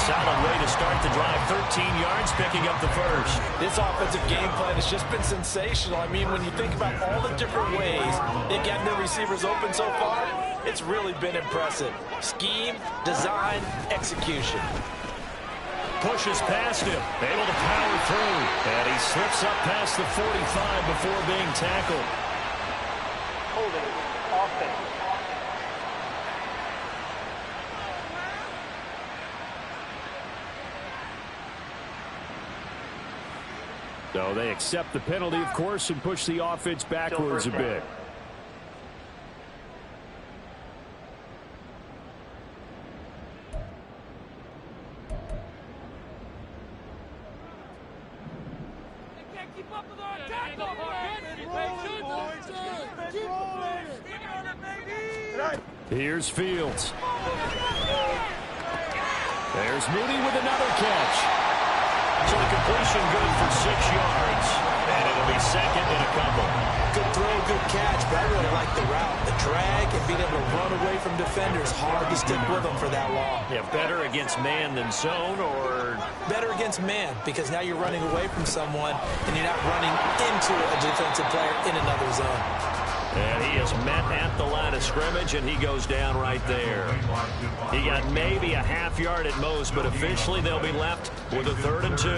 Solid way to start the drive. 13 yards, picking up the first. This offensive game plan has just been sensational. I mean, when you think about all the different ways they've gotten their receivers open so far, it's really been impressive. Scheme, design, execution. Pushes past him, able to power through, and he slips up past the 45 before being tackled. Holding offense. So they accept the penalty, of course, and push the offense backwards a bit. Here's Fields. There's Mooney with another catch. So the completion good for 6 yards. And it'll be 2nd and a couple. Good throw, good catch, but I really like the route. The drag and being able to run away from defenders, hard to stick with them for that long. Yeah, better against man than zone, or? Better against man, because now you're running away from someone and you're not running into a defensive player in another zone. And he is met at the line of scrimmage, and he goes down right there. He got maybe a half yard at most, but officially they'll be left with a 3rd and 2.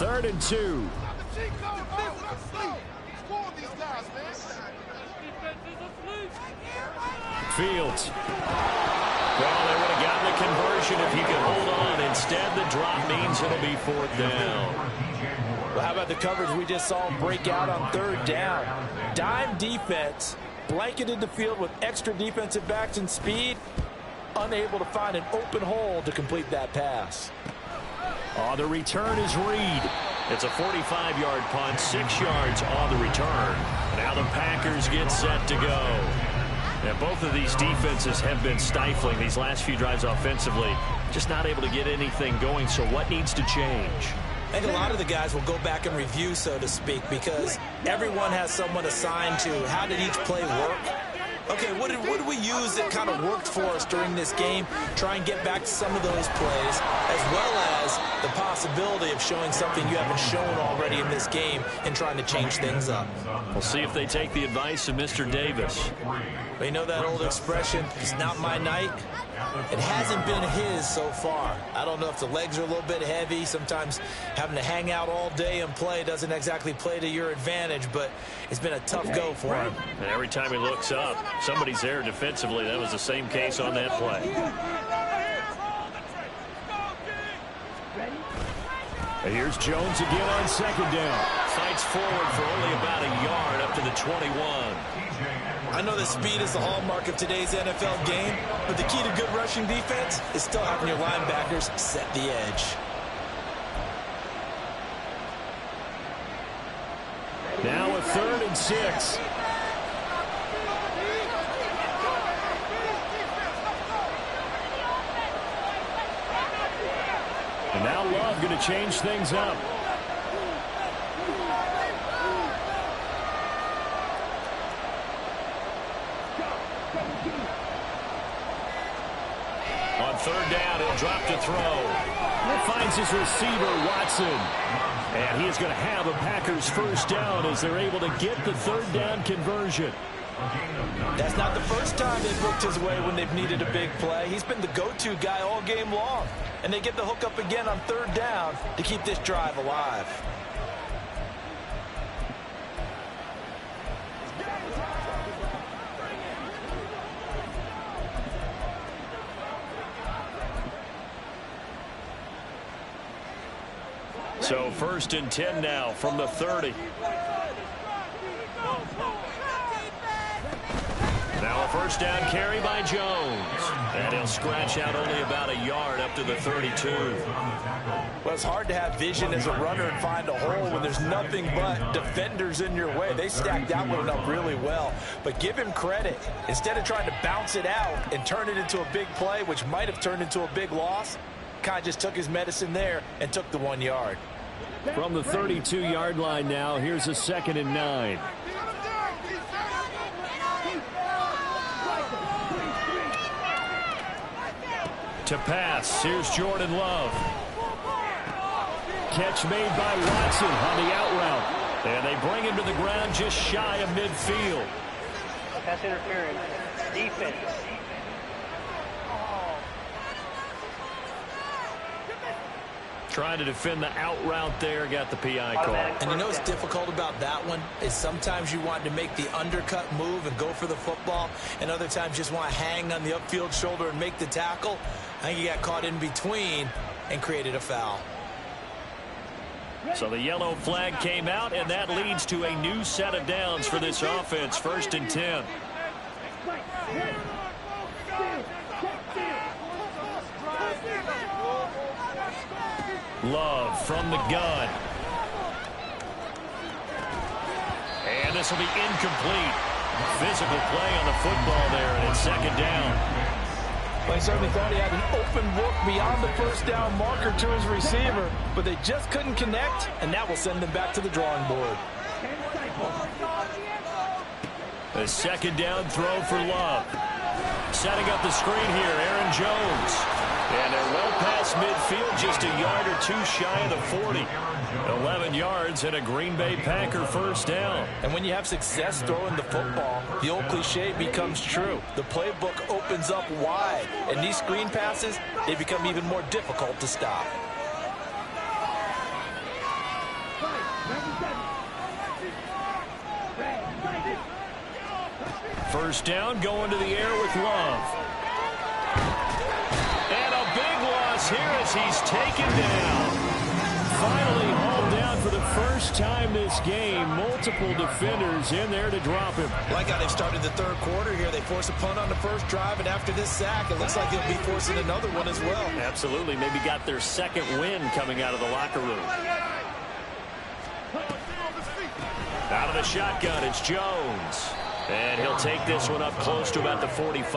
3rd and 2. Fields. Well, they would have gotten a conversion if he could hold on. Instead, the drop means it'll be 4th down. Well, how about the coverage we just saw break out on 3rd down? Dime defense, blanketed the field with extra defensive backs and speed, unable to find an open hole to complete that pass. On the return is Reed. It's a 45-yard punt, 6 yards on the return. Now the Packers get set to go. And both of these defenses have been stifling these last few drives offensively. Just not able to get anything going, so what needs to change? I think a lot of the guys will go back and review, so to speak, because everyone has someone assigned to how did each play work. Okay, what did we use that kind of worked for us during this game? Try and get back to some of those plays, as well as the possibility of showing something you haven't shown already in this game and trying to change things up. We'll see if they take the advice of Mr. Davis. Well, you know that old expression, it's not my night? It hasn't been his so far. I don't know if the legs are a little bit heavy. Sometimes having to hang out all day and play doesn't exactly play to your advantage, but it's been a tough go for him. And every time he looks up, somebody's there defensively. That was the same case on that play. And here's Jones again on 2nd down. Fights forward for only about a yard up to the 21. I know that speed is the hallmark of today's NFL game, but the key to good rushing defense is still having your linebackers set the edge. Now a 3rd and 6. And now Love going to change things up. On 3rd down, he'll drop to throw. Finds his receiver, Watson. And he is going to have a Packers 1st down as they're able to get the 3rd down conversion. That's not the first time they've looked his way when they've needed a big play. He's been the go-to guy all game long. And they get the hook up again on 3rd down to keep this drive alive. So 1st and 10 now from the 30. Now a 1st down carry by Jones. And he'll scratch out only about a yard up to the 32. Well, it's hard to have vision as a runner and find a hole when there's nothing but defenders in your way. They stacked that one up really well. But give him credit. Instead of trying to bounce it out and turn it into a big play, which might have turned into a big loss, kind of just took his medicine there and took the 1 yard. From the 32-yard line now, here's a 2nd and 9. To pass, here's Jordan Love. Catch made by Watson on the out route. And they bring him to the ground just shy of midfield. Pass interference. Defense. Trying to defend the out route there, got the PI call. And you know what's difficult about that one is sometimes you want to make the undercut move and go for the football, and other times just want to hang on the upfield shoulder and make the tackle. I think he got caught in between and created a foul. So the yellow flag came out, and that leads to a new set of downs for this offense. 1st and 10. Love from the gun. And this will be incomplete. Physical play on the football there, and it's 2nd down. Well, he certainly thought he had an open look beyond the 1st down marker to his receiver, but they just couldn't connect, and that will send them back to the drawing board. A second down throw for Love. Setting up the screen here, Aaron Jones. And they're well past midfield, just a yard or two shy of the 40. 11 yards and a Green Bay Packer first down. And when you have success throwing the football, the old cliche becomes true. The playbook opens up wide, and these screen passes, they become even more difficult to stop. First down, going to the air with Love. And a big loss here as he's taken down. Finally hauled down for the first time this game. Multiple defenders in there to drop him. Like how they've started the third quarter here. They force a punt on the first drive, and after this sack, it looks like they'll be forcing another one as well. Absolutely. Maybe got their second win coming out of the locker room. Out of the shotgun, it's Jones. And he'll take this one up close to about the 45.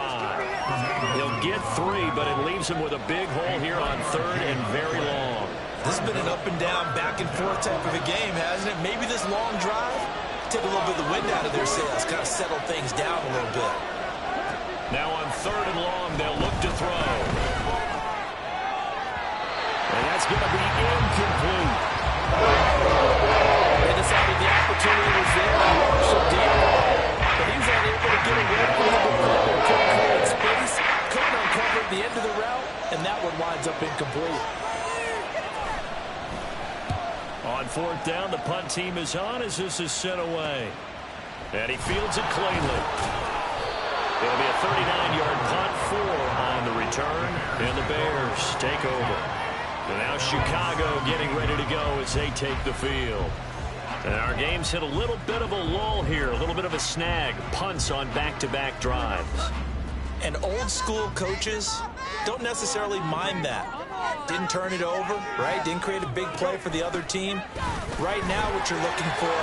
He'll get 3, but it leaves him with a big hole here on third and very long. This has been an up and down, back and forth type of a game, hasn't it? Maybe this long drive, take a little bit of the wind out of their sails, kind of settle things down a little bit. Now on third and long, they'll look to throw. And that's going to be incomplete. They decided the opportunity was there to launch a deep ball, but he was unable to get away from the defender. Couldn't create space, couldn't uncover the end of the route, and that one winds up incomplete. On fourth down, the punt team is on as this is sent away. And he fields it cleanly. It'll be a 39-yard punt, 4 on the return, and the Bears take over. And now Chicago getting ready to go as they take the field. And our game's hit a little bit of a lull here, a little bit of a snag. Punts on back-to-back drives. And old school coaches don't necessarily mind that. Didn't turn it over, right? Didn't create a big play for the other team. Right now what you're looking for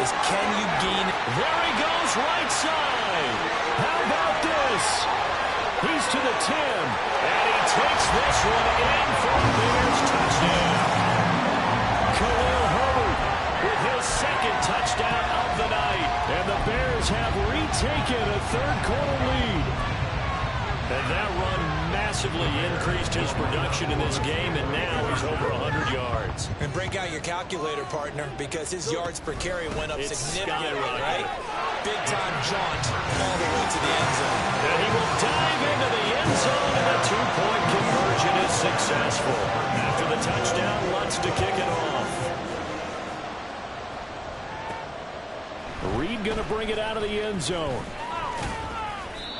is can you gain. There he goes, right side. How about this? He's to the 10. And he takes this one in for a Bears touchdown. Khalil Herbert with his second touchdown of the night. And the Bears have retaken a third-quarter lead. And that run massively increased his production in this game, and now he's over 100 yards. And break out your calculator, partner, because his yards per carry went up significantly, right? Big-time jaunt all the way to the end zone. And he will dive into the end zone, and a two-point conversion is successful. After the touchdown, Lutz to kick it off. Reed going to bring it out of the end zone.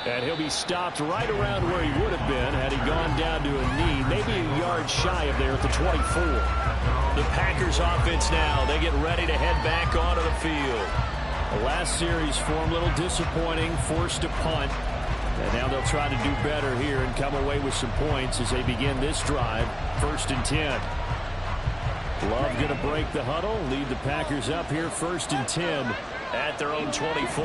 And he'll be stopped right around where he would have been had he gone down to a knee, maybe a yard shy of there at the 24. The Packers offense now, they get ready to head back onto the field. The last series for him, a little disappointing, forced to punt. And now they'll try to do better here and come away with some points as they begin this drive, 1st and 10. Love going to break the huddle, lead the Packers up here, 1st and 10 at their own 24.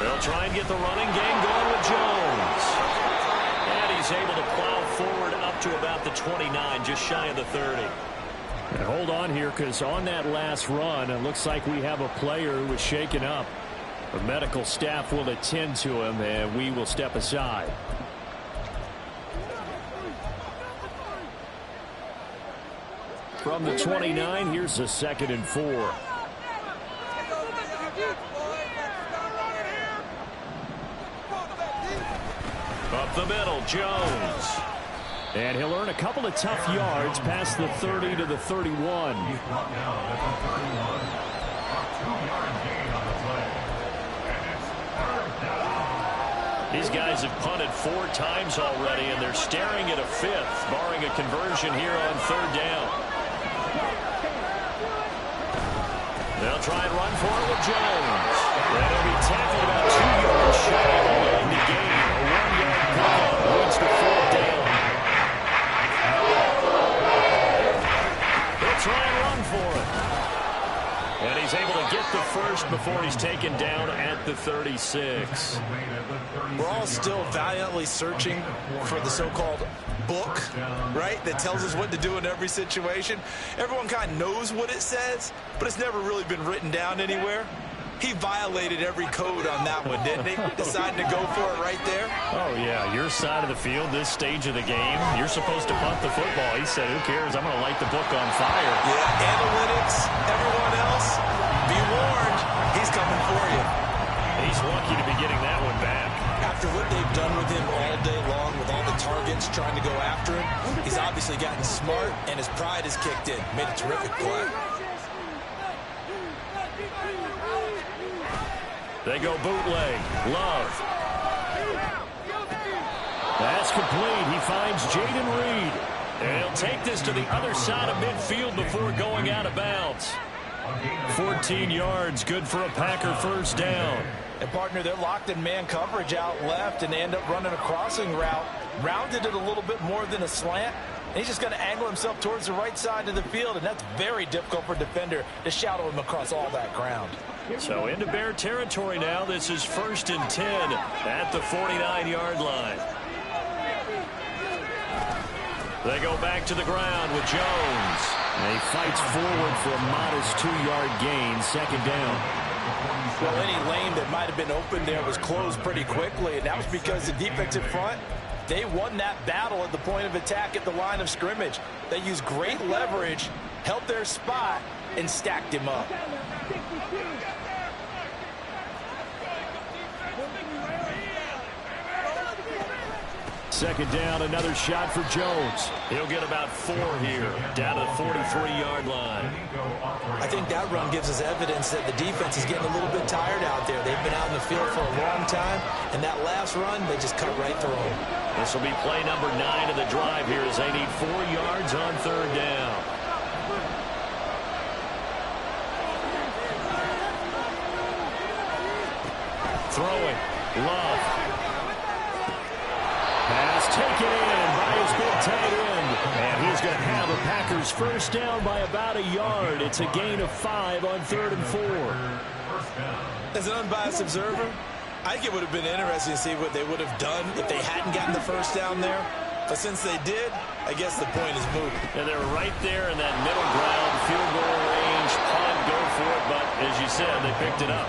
They'll try and get the running game going with Jones. And he's able to plow forward up to about the 29, just shy of the 30. And hold on here, because on that last run, it looks like we have a player who was shaken up. The medical staff will attend to him, and we will step aside. From the 29, here's a 2nd and 4. Up the middle, Jones. And he'll earn a couple of tough yards past the 30 to the 31. These guys have punted 4 times already, and they're staring at a 5th, barring a conversion here on 3rd down. They'll try and run for it with Jones. And he'll be tackled about 2 yards shy of the line to gain. A 1-yard pickup leads to 4th down. They'll try and run for it. And he's able to get the first before he's taken down at the 36. We're all still valiantly searching for the so-called book, right, that tells us what to do in every situation. Everyone kind of knows what it says, but it's never really been written down anywhere. He violated every code on that one, didn't he? Decided to go for it right there. Oh, yeah, your side of the field, this stage of the game, you're supposed to punt the football. He said, who cares? I'm going to light the book on fire. Yeah, analytics, everyone else, be warned, he's coming for you. He's lucky to be getting that one back. After what they've done with him all day long, with all the targets trying to go after him, he's obviously gotten smart, and his pride has kicked in. Made a terrific play. They go bootleg. Love. That's complete. He finds Jaden Reed. And he'll take this to the other side of midfield before going out of bounds. 14 yards, good for a Packer first down. And, partner, they're locked in man coverage out left, and they end up running a crossing route. Rounded it a little bit more than a slant. And he's just going to angle himself towards the right side of the field, and that's very difficult for a defender to shadow him across all that ground. So into Bear territory now. This is 1st and 10 at the 49-yard line. They go back to the ground with Jones. And he fights forward for a modest 2-yard gain, 2nd down. Well, any lane that might have been open there was closed pretty quickly, and that was because the defensive front, they won that battle at the point of attack at the line of scrimmage. They used great leverage, held their spot, and stacked him up. Second down, another shot for Jones. He'll get about 4 here, down to the 43-yard line. I think that run gives us evidence that the defense is getting a little bit tired out there. They've been out in the field for a long time, and that last run, they just cut right through them. This will be play number 9 of the drive here as they need 4 yards on 3rd down. Throwing, Love. Pass taken in by his big tight end. And he's going to have a Packers first down by about a yard. It's a gain of 5 on 3rd and 4. As an unbiased observer, I think it would have been interesting to see what they would have done if they hadn't gotten the first down there. But since they did, I guess the point is moot. And they're right there in that middle ground, field goal range, punt, go for it. But as you said, they picked it up.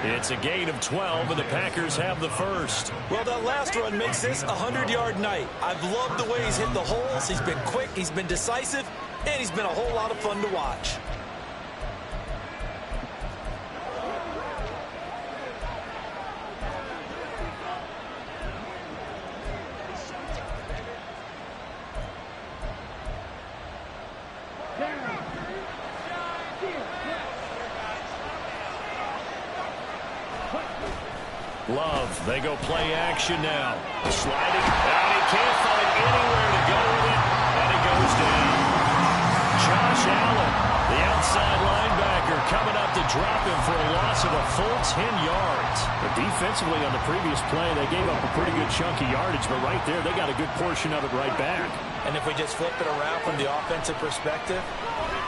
It's a gain of 12, and the Packers have the first. Well, that last run makes this a 100-yard night. I've loved the way he's hit the holes. He's been quick, he's been decisive, and he's been a whole lot of fun to watch. Love, they go play action now. Sliding, and he can't find anywhere to go with it, and he goes down. Josh Allen, the outside linebacker, coming up to drop him for a loss of a full 10 yards. But defensively on the previous play, they gave up a pretty good chunk of yardage, but right there, they got a good portion of it right back. And if we just flip it around from the offensive perspective,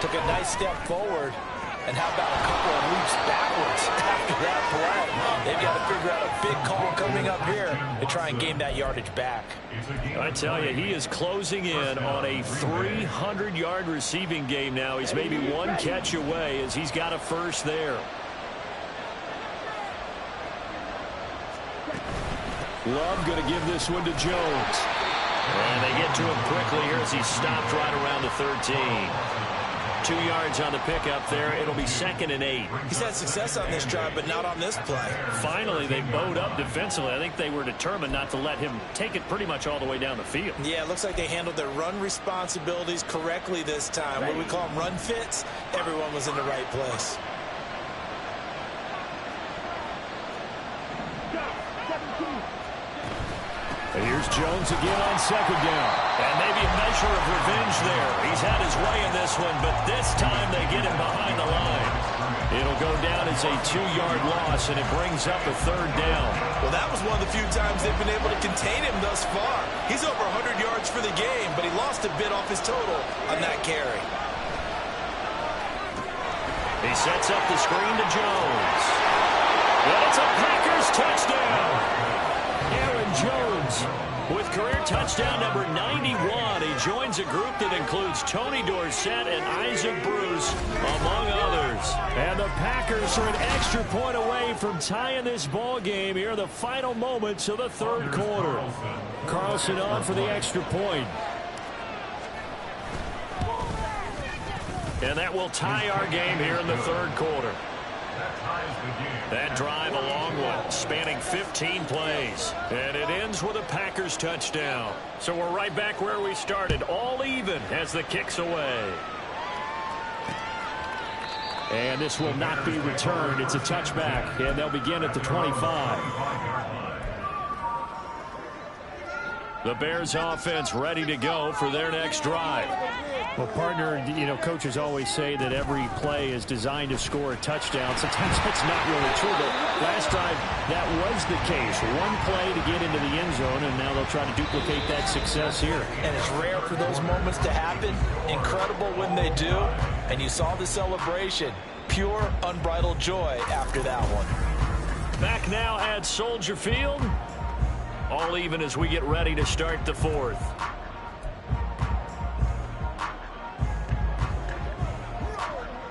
took a nice step forward, and how about a couple of leaps backwards after that play? They've got to figure out a big call coming up here to try and gain that yardage back. I tell you, he is closing in on a 300-yard receiving game now. He's maybe one catch away as he's got a first there. Love going to give this one to Jones. And they get to him quickly here as he stopped right around the 13. 2 yards on the pickup there. It'll be 2nd and 8. He's had success on this drive, but not on this play. Finally, they bowed up defensively. I think they were determined not to let him take it pretty much all the way down the field. Yeah, it looks like they handled their run responsibilities correctly this time. What we call them run fits, everyone was in the right place. Here's Jones again on 2nd down. And maybe a measure of revenge there. He's had his way in this one, but this time they get him behind the line. It'll go down as a 2-yard loss, and it brings up a 3rd down. Well, that was one of the few times they've been able to contain him thus far. He's over 100 yards for the game, but he lost a bit off his total on that carry. He sets up the screen to Jones. And it's a Packers touchdown. Aaron Jones With career touchdown number 91, he joins a group that includes Tony Dorsett and Isaac Bruce, among others. And the Packers are an extra point away from tying this ball game here in the final moments of the third quarter. Carlson on for the extra point. And that will tie our game here in the third quarter. That drive a long one, spanning 15 plays. And it ends with a Packers touchdown. So we're right back where we started, all even as the kick's away. And this will not be returned. It's a touchback, and they'll begin at the 25. The Bears offense ready to go for their next drive. Well, partner, coaches always say that every play is designed to score a touchdown. Sometimes that's not really true, but last drive that was the case. One play to get into the end zone, and now they'll try to duplicate that success here. And it's rare for those moments to happen. Incredible when they do. And you saw the celebration. Pure, unbridled joy after that one. Back now at Soldier Field. All even as we get ready to start the fourth.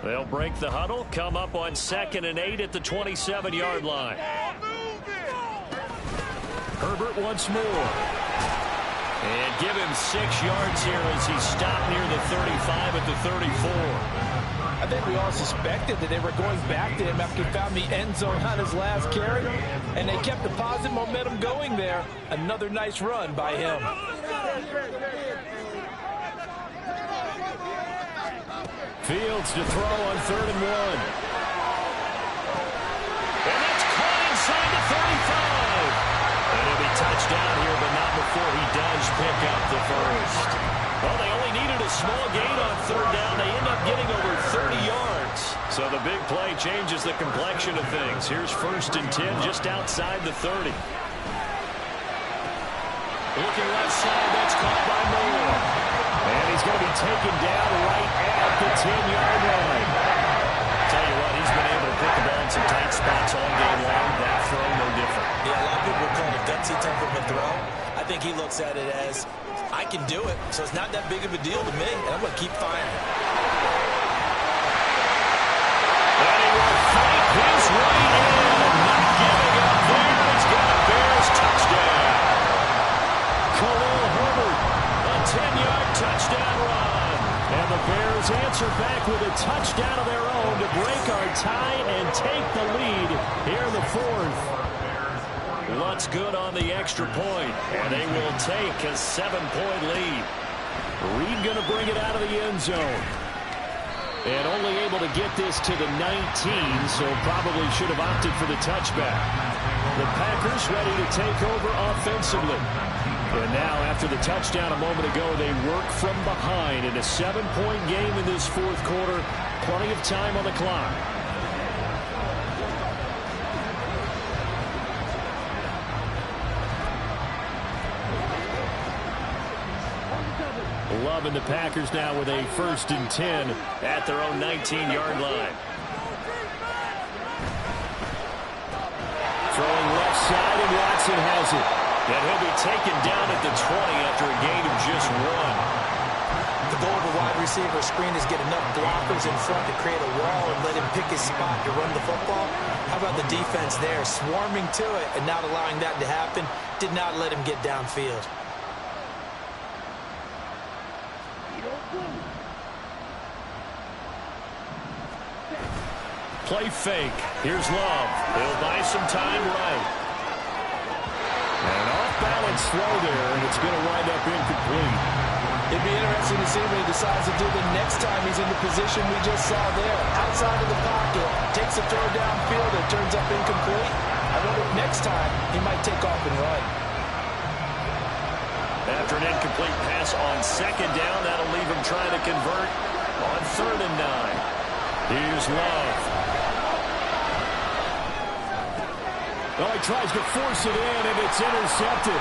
They'll break the huddle, come up on 2nd and 8 at the 27-yard line. Herbert once more. And give him 6 yards here as he stopped near the 35 at the 34. I think we all suspected that they were going back to him after he found the end zone on his last carry, and they kept the positive momentum going there. Another nice run by him. Fields to throw on 3rd and 1. And that's caught inside the 35. And he'll be touched down here, but not before he does pick up the first. Well, they only needed a small gain on 3rd down. They end up getting over 30 yards. So the big play changes the complexion of things. Here's 1st and 10 just outside the 30. Looking left side, that's caught by Moore. And he's going to be taken down right at the 10-yard line. Tell you what, he's been able to put the ball in some tight spots all game long. That throw, no different. Yeah, a lot of people would call it a gutsy temperament throw. I think he looks at it as, I can do it, so it's not that big of a deal to me, and I'm going to keep firing. And he will fight his way in. Not giving up there. It's got a Bears touchdown. Khalil Herbert. 10-yard touchdown run. And the Bears answer back with a touchdown of their own to break our tie and take the lead here in the fourth. Lutz good on the extra point, and they will take a 7-point lead. Reed going to bring it out of the end zone. And only able to get this to the 19, so probably should have opted for the touchback. The Packers ready to take over offensively. And now, after the touchdown a moment ago, they work from behind in a 7-point game in this fourth quarter. Plenty of time on the clock. Love and the Packers now with a 1st and 10 at their own 19-yard line. Throwing left side, and Watson has it. And he'll be taken down at the 20 after a gain of just 1. The goal of a wide receiver screen is get enough blockers in front to create a wall and let him pick his spot to run the football. How about the defense there, swarming to it and not allowing that to happen? Did not let him get downfield. Play fake. Here's Love. He'll buy some time right. An off-balance throw there, and it's going to wind up incomplete. It'd be interesting to see what he decides to do the next time he's in the position we just saw there. Outside of the pocket, takes a throw downfield, it turns up incomplete. I wonder if next time he might take off and run. After an incomplete pass on 2nd down, that'll leave him trying to convert on 3rd and 9. Here's Love. Oh, he tries to force it in, and it's intercepted.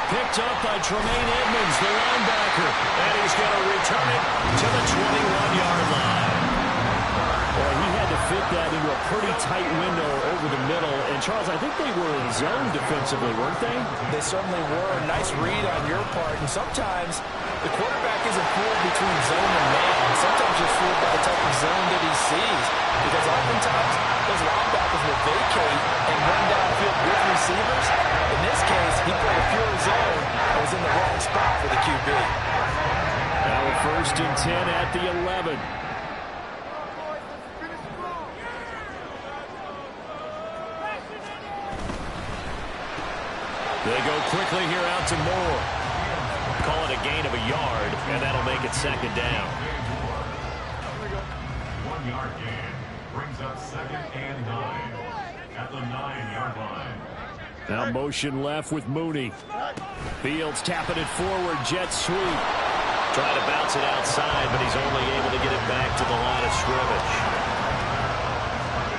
Picked up by Tremaine Edmonds, the linebacker. And he's going to return it to the 21-yard line. Well, he had to fit that into a pretty tight window over the middle and Charles, I think they were in zone defensively, weren't they? They certainly were. Nice read on your part. And sometimes the quarterback isn't fooled between zone and man. Sometimes you're fooled by the type of zone that he sees. Because oftentimes, those linebackers will vacate and run downfield with receivers. In this case, he played a pure zone and was in the wrong spot for the QB. Now a 1st and 10 at the 11. They go quickly here out to Moore. Call it a gain of a yard, and that'll make it 2nd down. 1 yard gain brings up 2nd and 9 at the 9-yard line. Now motion left with Mooney. Fields tapping it forward, jet sweep. Trying to bounce it outside, but he's only able to get it back to the line of scrimmage.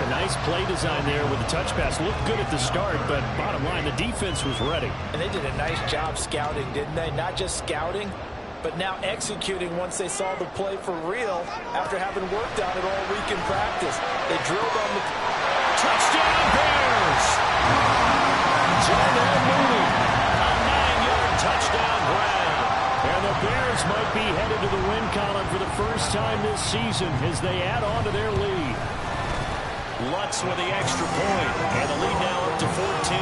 A nice play design there with the touch pass. Looked good at the start, but bottom line, the defense was ready. And they did a nice job scouting, didn't they? Not just scouting, but now executing once they saw the play for real after having worked on it all week in practice. They drilled on the touchdown Bears! Darnell Mooney, a 9-yard touchdown grab. And the Bears might be headed to the win column for the first time this season as they add on to their lead. Lutz with the extra point, and the lead now up to 14.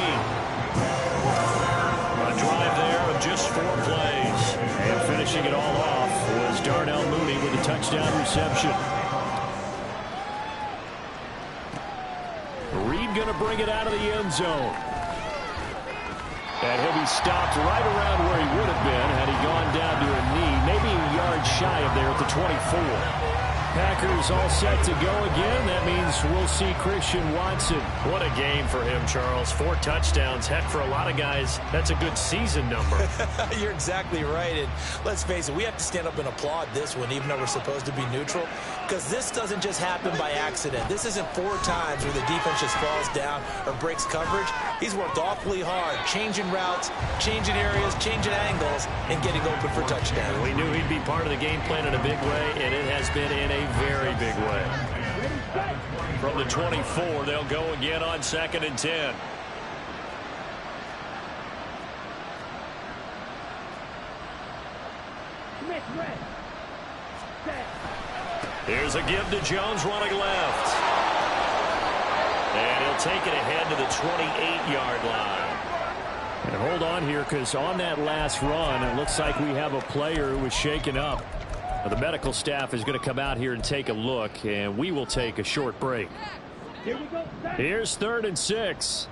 A drive there of just 4 plays. And finishing it all off was Darnell Mooney with a touchdown reception. Reed going to bring it out of the end zone. And he'll be stopped right around where he would have been had he gone down to a knee, maybe a yard shy of there at the 24. Packers all set to go again. That means we'll see Christian Watson. What a game for him, Charles. 4 touchdowns. Heck, for a lot of guys, that's a good season number. You're exactly right. And let's face it, we have to stand up and applaud this one, even though we're supposed to be neutral, because this doesn't just happen by accident. This isn't 4 times where the defense just falls down or breaks coverage. He's worked awfully hard, changing routes, changing areas, changing angles, and getting open for touchdowns. We knew he'd be part of the game plan in a big way, and it has been in a very big way. From the 24, they'll go again on 2nd and 10. Here's a give to Jones running left. And he'll take it ahead to the 28-yard line. And hold on here, because on that last run, it looks like we have a player who was shaken up. Now, the medical staff is going to come out here and take a look, and we will take a short break. Here's 3rd and 6.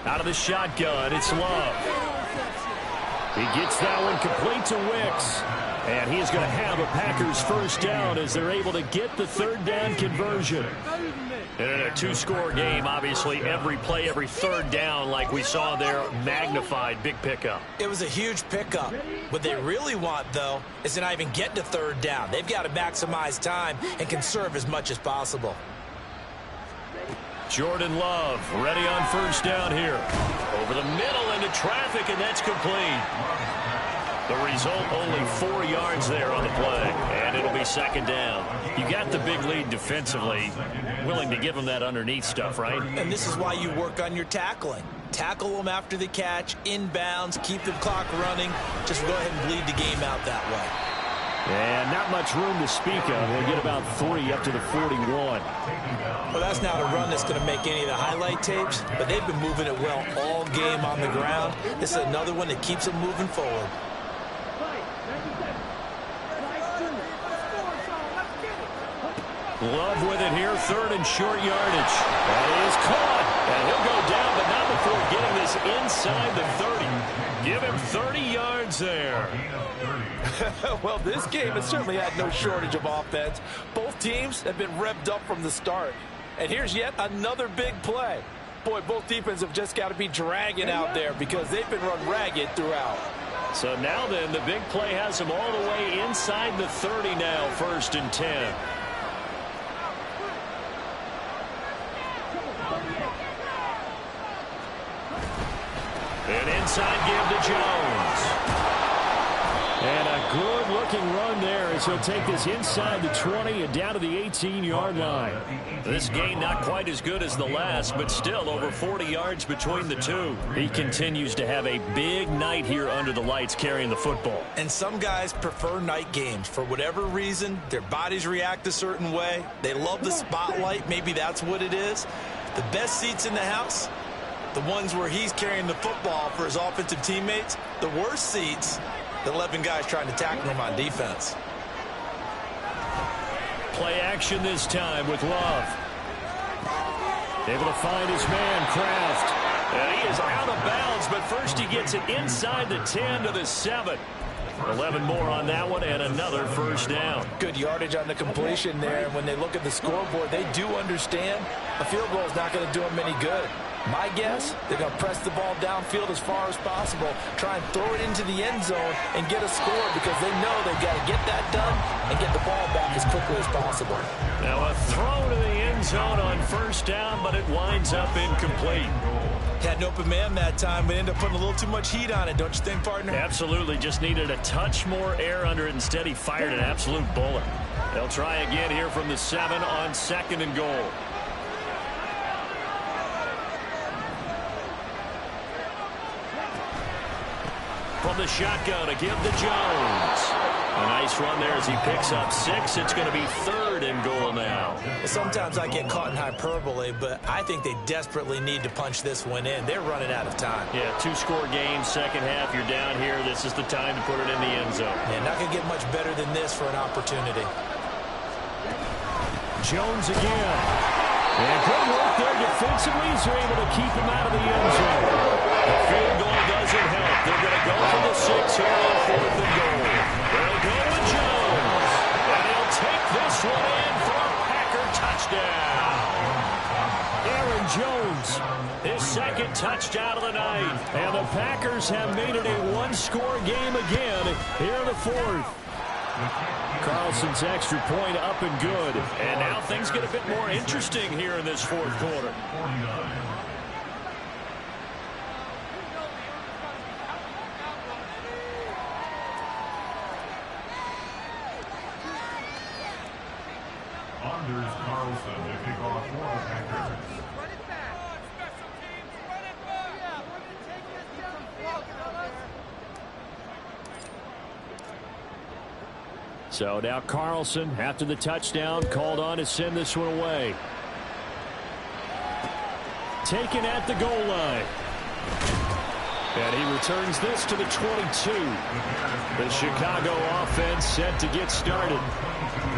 Out of the shotgun, it's Love. He gets that one complete to Wicks. And he is going to have a Packers 1st down as they're able to get the 3rd down conversion. And in a 2-score game, obviously, every play, every 3rd down, like we saw there, magnified, big pickup. It was a huge pickup. What they really want, though, is to not even get to 3rd down. They've got to maximize time and conserve as much as possible. Jordan Love ready on 1st down here. Over the middle into traffic, and that's complete. The result, only 4 yards there on the play, and it'll be 2nd down. You got the big lead defensively, willing to give them that underneath stuff, right? And this is why you work on your tackling. Tackle them after the catch, inbounds, keep the clock running. Just go ahead and bleed the game out that way. And not much room to speak of. They'll get about 3 up to the 41. Well, that's not a run that's going to make any of the highlight tapes, but they've been moving it well all game on the ground. This is another one that keeps them moving forward. Love with it here, 3rd and short yardage. That is caught, and he'll go down, but not before getting this inside the 30. Give him 30 yards there. Well, this game has certainly had no shortage of offense. Both teams have been revved up from the start. And here's yet another big play. Boy, both defenses have just got to be dragging out there because they've been run ragged throughout. So now then, the big play has them all the way inside the 30 now, 1st and 10. An inside give to Jones. And a good-looking run there as he'll take this inside the 20 and down to the 18-yard line. This gain not quite as good as the last, but still over 40 yards between the two. He continues to have a big night here under the lights carrying the football. And some guys prefer night games. For whatever reason, their bodies react a certain way. They love the spotlight. Maybe that's what it is. The best seats in the house, the ones where he's carrying the football for his offensive teammates. The worst seats, the 11 guys trying to tackle him on defense. Play action this time with Love. Able to find his man, Kraft. And he is out of bounds, but first he gets it inside the 10 to the 7. 11 more on that one and another first down. Good yardage on the completion there. And when they look at the scoreboard, they do understand a field goal is not going to do them any good. My guess, they're going to press the ball downfield as far as possible, try and throw it into the end zone and get a score because they know they've got to get that done and get the ball back as quickly as possible. Now a throw to the end zone on first down, but it winds up incomplete. Had an open man that time, but ended up putting a little too much heat on it, don't you think, partner? Absolutely. Just needed a touch more air under it. Instead, he fired an absolute bullet. They'll try again here from the 7 on 2nd and goal. From the shotgun to give to Jones. A nice run there as he picks up 6. It's going to be 3rd and goal now. Sometimes I get caught in hyperbole, but I think they desperately need to punch this one in. They're running out of time. Yeah, 2-score game, second half. You're down here. This is the time to put it in the end zone. Yeah, not going to get much better than this for an opportunity. Jones again. And good work there defensively as they're able to keep him out of the end zone. The field goal doesn't help. They're going to go for the 6 here on 4th and goal. They'll go with Jones. And he'll take this one in for a Packer touchdown. Aaron Jones, His 2nd touchdown of the night. and the Packers have made it a one-score game again here in the 4th. Carlson's extra point up and good. And now things get a bit more interesting here in this 4th quarter. Anders Carlson to kick off for the Packers. So now Carlson, after the touchdown, called on to send this one away. Taken at the goal line. And he returns this to the 22. The Chicago offense set to get started.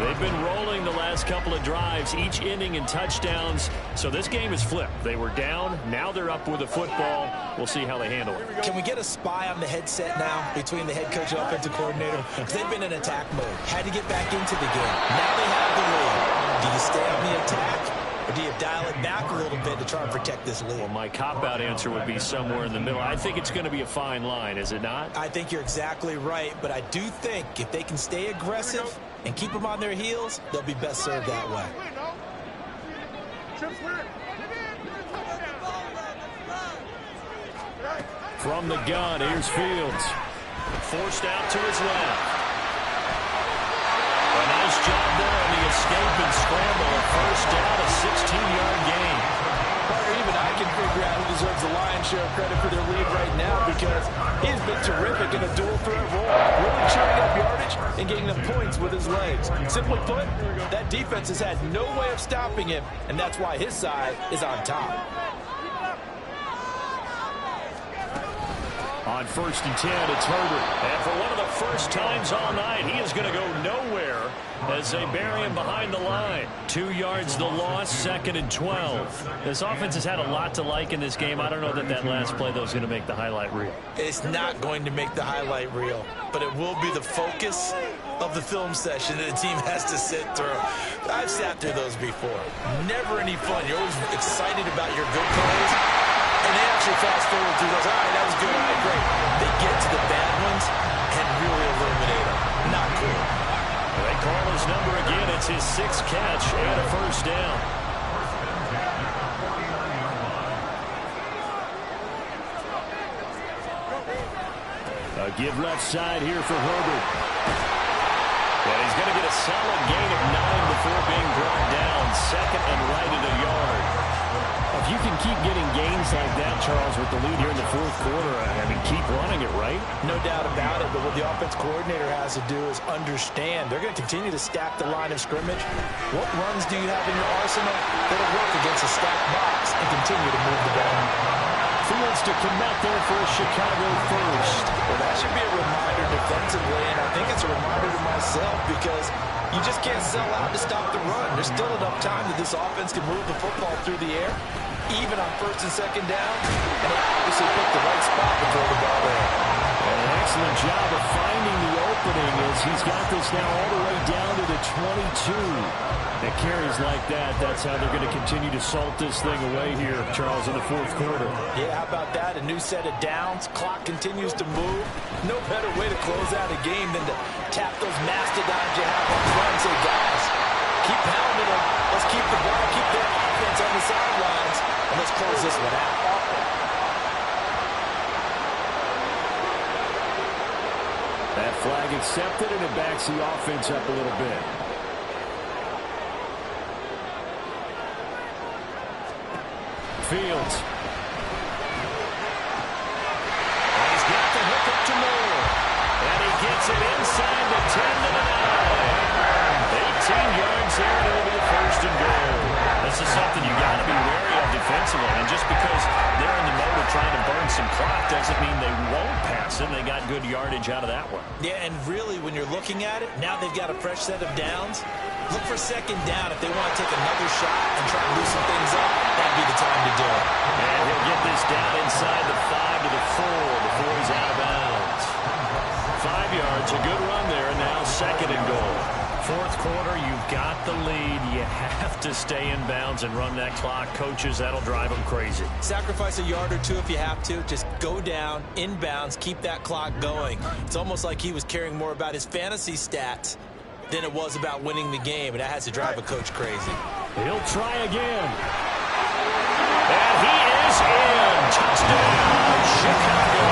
They've been rolling the last couple of drives, each ending in touchdowns. So this game is flipped. They were down. Now they're up with the football. We'll see how they handle it. Can we get a spy on the headset now between the head coach and offensive coordinator? Because they've been in attack mode. Had to get back into the game. Now they have the lead. Do you stay on the attack? Or do you dial it back a little bit to try and protect this lead? Well, my cop-out answer would be somewhere in the middle. I think it's going to be a fine line, is it not? I think you're exactly right, but I do think if they can stay aggressive and keep them on their heels, they'll be best served that way. From the gun, here's Fields. Forced out to his left. A nice job there on the escape and scramble. A first down, a 16-yard gain. Partner, even I can figure out who deserves the lion's share of credit for their lead right now because he's been terrific in a dual threat role, really churning up yardage and getting them points with his legs. Simply put, that defense has had no way of stopping him, and that's why his side is on top. On 1st and 10, it's Herbert. And for one of the first times all night, he is going to go nowhere as they bury him behind the line. 2 yards the loss, 2nd and 12. This offense has had a lot to like in this game. I don't know that last play, though, is going to make the highlight reel. It's not going to make the highlight reel, but it will be the focus of the film session that the team has to sit through. I've sat through those before. Never any fun. You're always excited about your good plays, and they actually fast forward through those. All right, that was good. All right, great. They get to the bad ones and really eliminate them. Not cool. They call his number again. It's his 6th catch and a first down. A give left side here for Herbert. And he's going to get a solid gain of 9 before being brought down. Second and right at a yard. If you can keep getting gains like that, Charles, with the lead here in the fourth quarter, I mean, keep running it, right? No doubt about it, but what the offense coordinator has to do is understand they're going to continue to stack the line of scrimmage. What runs do you have in your arsenal that'll work against a stacked box and continue to move the ball? Fields to commit there for a Chicago first. Well, that should be a reminder defensively, and I think it's a reminder to myself because you just can't sell out to stop the run. There's still enough time that this offense can move the football through the air, even on first and second down, and they obviously picked the right spot to throw the ball there. And an excellent job of finding the opening as he's got this now all the way down to the 22. And carries like that, that's how they're going to continue to salt this thing away here, Charles, in the fourth quarter. Yeah, how about that? A new set of downs. Clock continues to move. No better way to close out a game than to tap those mastodons you have on front and say, guys, keep pounding them. Let's keep the ball, keep their offense on the sidelines, and let's close this one out. That flag accepted, and it backs the offense up a little bit. Fields. And he's got the hook up to Moore. And he gets it inside the 10 to the 9. 18 yards there, and it'll be a first and goal. This is something you got to be wary of defensively. And just because they're in the mode of trying to burn some clock doesn't mean they won't pass it. They got good yardage out of that one. Yeah, and really, when you're looking at it, now they've got a fresh set of downs. Look for second down if they want to take another shot and try to loosen things up. That'd be the time to do it. And he'll get this down inside the 5 to the 4 before he's out of bounds. 5 yards, a good run there, and now second and goal. Fourth quarter, you've got the lead. You have to stay in bounds and run that clock. Coaches, that'll drive them crazy. Sacrifice a yard or two if you have to. Just go down, in bounds, keep that clock going. It's almost like he was caring more about his fantasy stats than it was about winning the game, and that has to drive a coach crazy. He'll try again. And he is in. Touchdown, Chicago.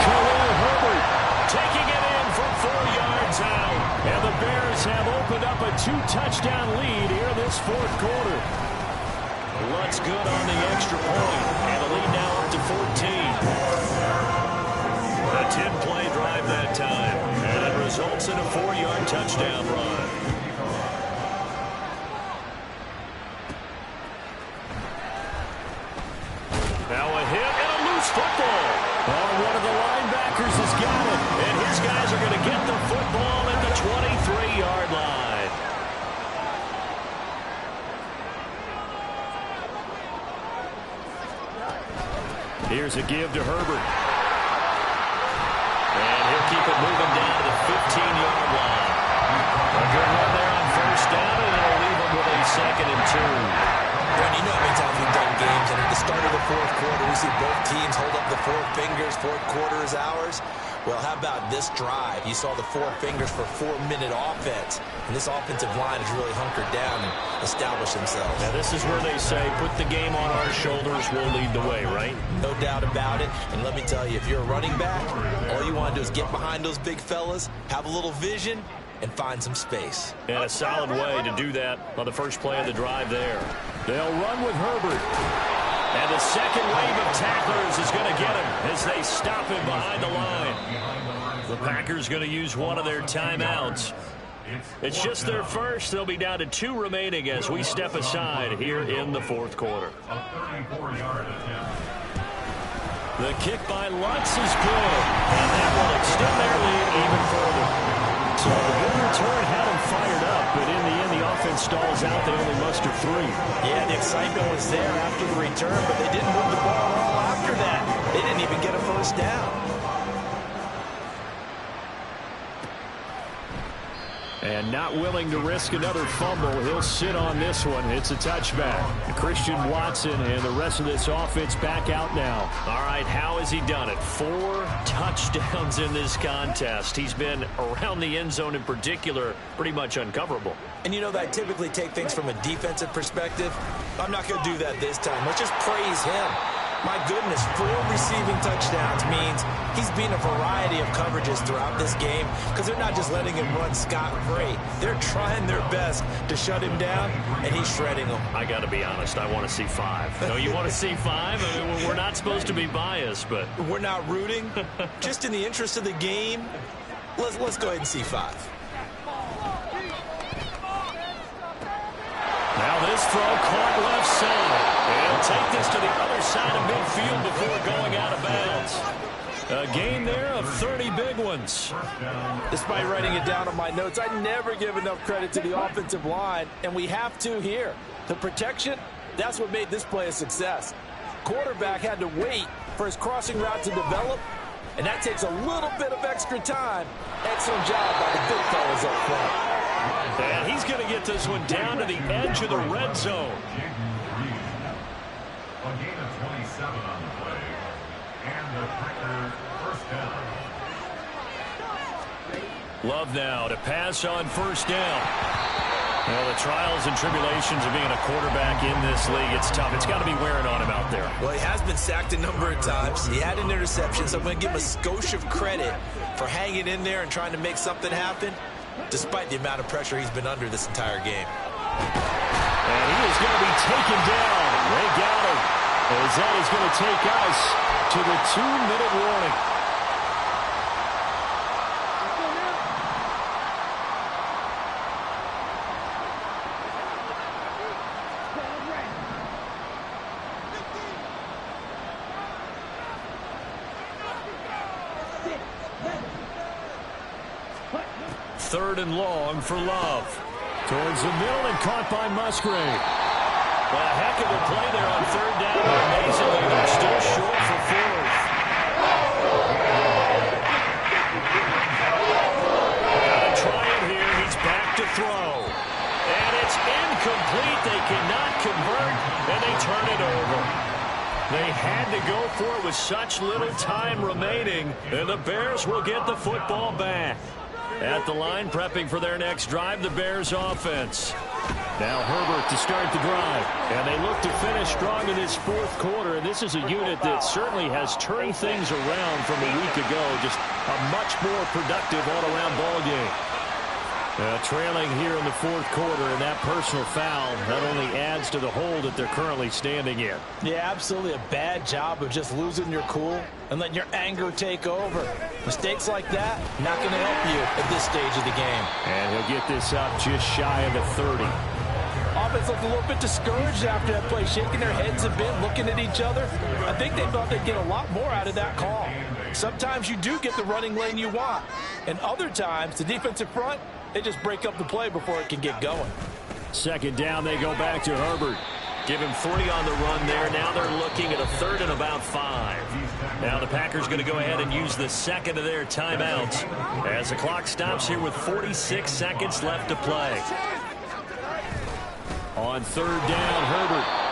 Khalil Herbert Taking it in from 4 yards out. And the Bears have opened up a 2-touchdown lead here this fourth quarter. Looks good on the extra point. And the lead now up to 14. A 10-play drive that time. And it results in a 4-yard touchdown run. Now a hit and a loose football. Oh, one of the linebackers has got it. And his guys are going to get the football at the 23-yard line. Here's a give to Herbert. And he'll keep it moving down to the 15-yard line. A good run there on first down, and it'll leave them with a second and 2. Brent, you know how many times we've done games, and at the start of the fourth quarter, we see both teams hold up the 4 fingers. Fourth quarter is ours. Well, how about this drive? You saw the 4 fingers for 4-minute offense, and this offensive line has really hunkered down and established themselves. Now, this is where they say, put the game on our shoulders, we'll lead the way, right? No doubt about it. And let me tell you, if you're a running back, all you want to do is get behind those big fellas, have a little vision, and find some space. And a solid way to do that on the first play of the drive there. They'll run with Herbert. And the second wave of tacklers is going to get him as they stop him behind the line. The Packers going to use one of their timeouts. It's just their first. They'll be down to 2 remaining as we step aside here in the fourth quarter. The kick by Lutz is good. And that will extend their lead even further. So the good return had them fired up, but in the end, the offense stalls out. They only muster 3. Yeah, the excitement was there after the return, but they didn't move the ball at all after that. They didn't even get a first down. And not willing to risk another fumble, he'll sit on this one. It's a touchback. Christian Watson and the rest of this offense back out now. All right, how has he done it? 4 touchdowns in this contest. He's been around the end zone in particular, pretty much uncoverable. And you know that I typically take things from a defensive perspective. I'm not going to do that this time. Let's just praise him. My goodness, 4 receiving touchdowns means he's beaten a variety of coverages throughout this game because they're not just letting him run scot-free. They're trying their best to shut him down, and he's shredding them. I got to be honest, I want to see 5. No, you want to see 5? I mean, we're not supposed to be biased, but... We're not rooting. Just in the interest of the game, let's go ahead and see 5. Now this throw caught left side. He'll take this to the other side of midfield before going out of bounds. A gain there of 30 big ones. Despite writing it down on my notes, I never give enough credit to the offensive line, and we have to here. The protection, that's what made this play a success. Quarterback had to wait for his crossing route to develop, and that takes a little bit of extra time. Excellent job by the big fellas up front. And he's going to get this one down to the edge of the red zone. A gain of 27 on the play. And the Packer first down. Love now to pass on first down. Well, the trials and tribulations of being a quarterback in this league, it's tough. It's got to be wearing on him out there. Well, he has been sacked a number of times. He had an interception, so I'm going to give him a skosh of credit for hanging in there and trying to make something happen, despite the amount of pressure he's been under this entire game. And he is going to be taken down. They got him. As that is going to take us to the 2-minute warning. Third and long for Love. Towards the middle and caught by Musgrave. A heck of a play there on third down. Amazingly, they're still short for 4th. Gotta try it here. He's back to throw. And it's incomplete. They cannot convert, and they turn it over. They had to go for it with such little time remaining, and the Bears will get the football back. At the line, prepping for their next drive, the Bears offense. Now Herbert to start the drive. And they look to finish strong in this 4th quarter. And this is a unit that certainly has turned things around from a week ago. Just a much more productive all-around ball game. Trailing here in the 4th quarter, and that personal foul not only adds to the hole that they're currently standing in. Yeah, absolutely a bad job of just losing your cool and letting your anger take over. Mistakes like that, not going to help you at this stage of the game. And he'll get this up just shy of the 30. Offense looked a little bit discouraged after that play, shaking their heads a bit, looking at each other. I think they thought they'd get a lot more out of that call. Sometimes you do get the running lane you want, and other times the defensive front, they just break up the play before it can get going. Second down, they go back to Herbert. Give him 40 on the run there. Now they're looking at a 3rd and about 5. Now the Packers going to go ahead and use the second of their timeouts as the clock stops here with 46 seconds left to play. On 3rd down, Herbert.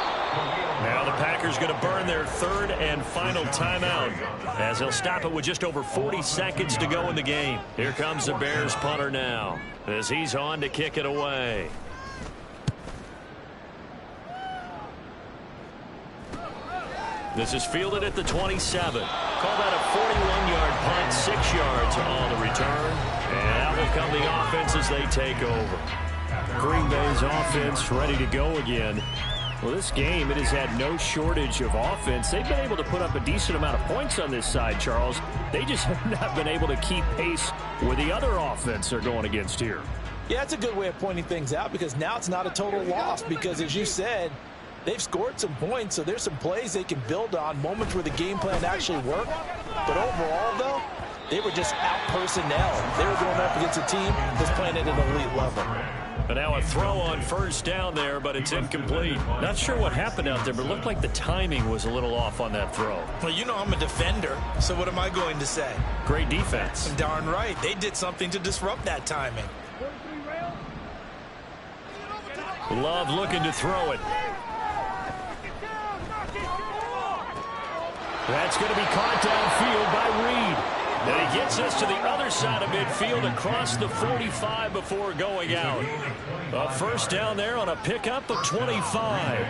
Now the Packers going to burn their 3rd and final timeout as they'll stop it with just over 40 seconds to go in the game. Here comes the Bears punter now as he's on to kick it away. This is fielded at the 27. Call that a 41-yard punt, 6 yards on the return. And out will come the offense as they take over. Green Bay's offense ready to go again. Well, this game, it has had no shortage of offense. They've been able to put up a decent amount of points on this side, Charles. They just have not been able to keep pace with the other offense they're going against here. Yeah, that's a good way of pointing things out because now it's not a total loss because, as you said, they've scored some points, so there's some plays they can build on, moments where the game plan actually worked. But overall, though, they were just out personnel. They were going up against a team that's playing at an elite level. But now a throw on first down there, but it's incomplete. Not sure what happened out there, but it looked like the timing was a little off on that throw. Well, you know I'm a defender, so what am I going to say? Great defense. Darn right. They did something to disrupt that timing. Love looking to throw it. That's going to be caught downfield by Reed. And he gets us to the other side of midfield across the 45 before going out. A first down there on a pickup of 25.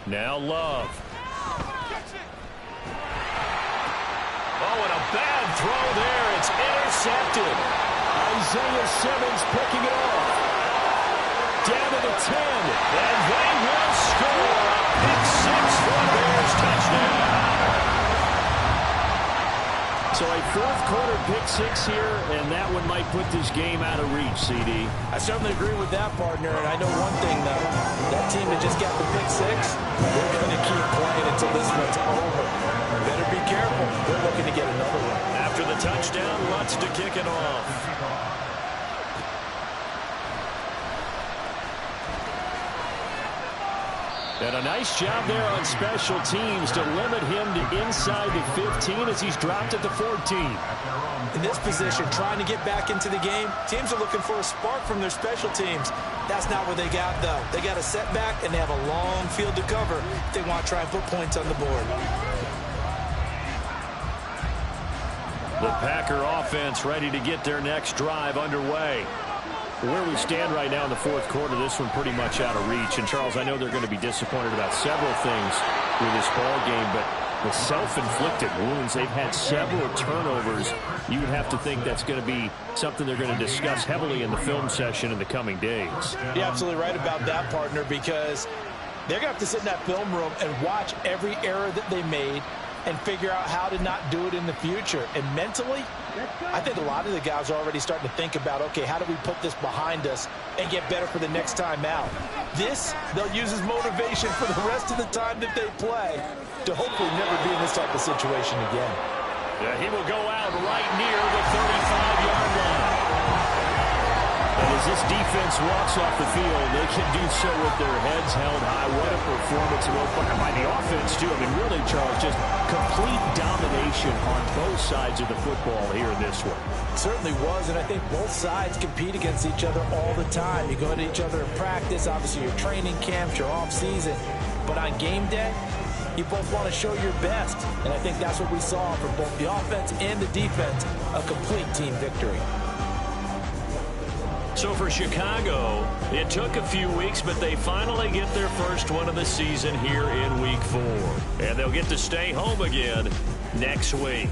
Now Love. Oh, and a bad throw there. It's intercepted. Isaiah Simmons picking it off. Down to the 10. And they will score. A pick six for the Bears touchdown. So a fourth-quarter pick six here, and that one might put this game out of reach, CD. I certainly agree with that, partner. And I know one thing, though. That team that just got the pick six, they're going to keep playing until this one's over. Better be careful. They're looking to get another one. After the touchdown, Lutz to kick it off. And a nice job there on special teams to limit him to inside the 15 as he's dropped at the 14. In this position, trying to get back into the game, teams are looking for a spark from their special teams. That's not what they got, though. They got a setback, and they have a long field to cover if they want to try and put points on the board. The Packer offense ready to get their next drive underway. Where we stand right now in the fourth quarter, this one pretty much out of reach. And, Charles, I know they're going to be disappointed about several things with this ball game, but the self-inflicted wounds, they've had several turnovers. You would have to think that's going to be something they're going to discuss heavily in the film session in the coming days. You're absolutely right about that, partner, because they're going to have to sit in that film room and watch every error that they made and figure out how to not do it in the future. And mentally, I think a lot of the guys are already starting to think about, okay, how do we put this behind us and get better for the next time out? This, they'll use as motivation for the rest of the time that they play to hopefully never be in this type of situation again. Yeah, he will go out right near the 35-yard line. And as this defense walks off the field, they can do so with their heads held high. What a performance by the offense, too. I mean, really, Charles, just complete domination on both sides of the football here in this one. It certainly was, and I think both sides compete against each other all the time. You go to each other in practice, obviously your training camps, your off-season. But on game day, you both want to show your best. And I think that's what we saw from both the offense and the defense, a complete team victory. So for Chicago, it took a few weeks, but they finally get their first one of the season here in Week 4. And they'll get to stay home again next week.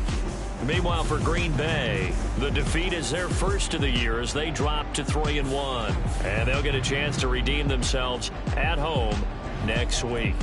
Meanwhile, for Green Bay, the defeat is their first of the year as they drop to 3-1. And they'll get a chance to redeem themselves at home next week.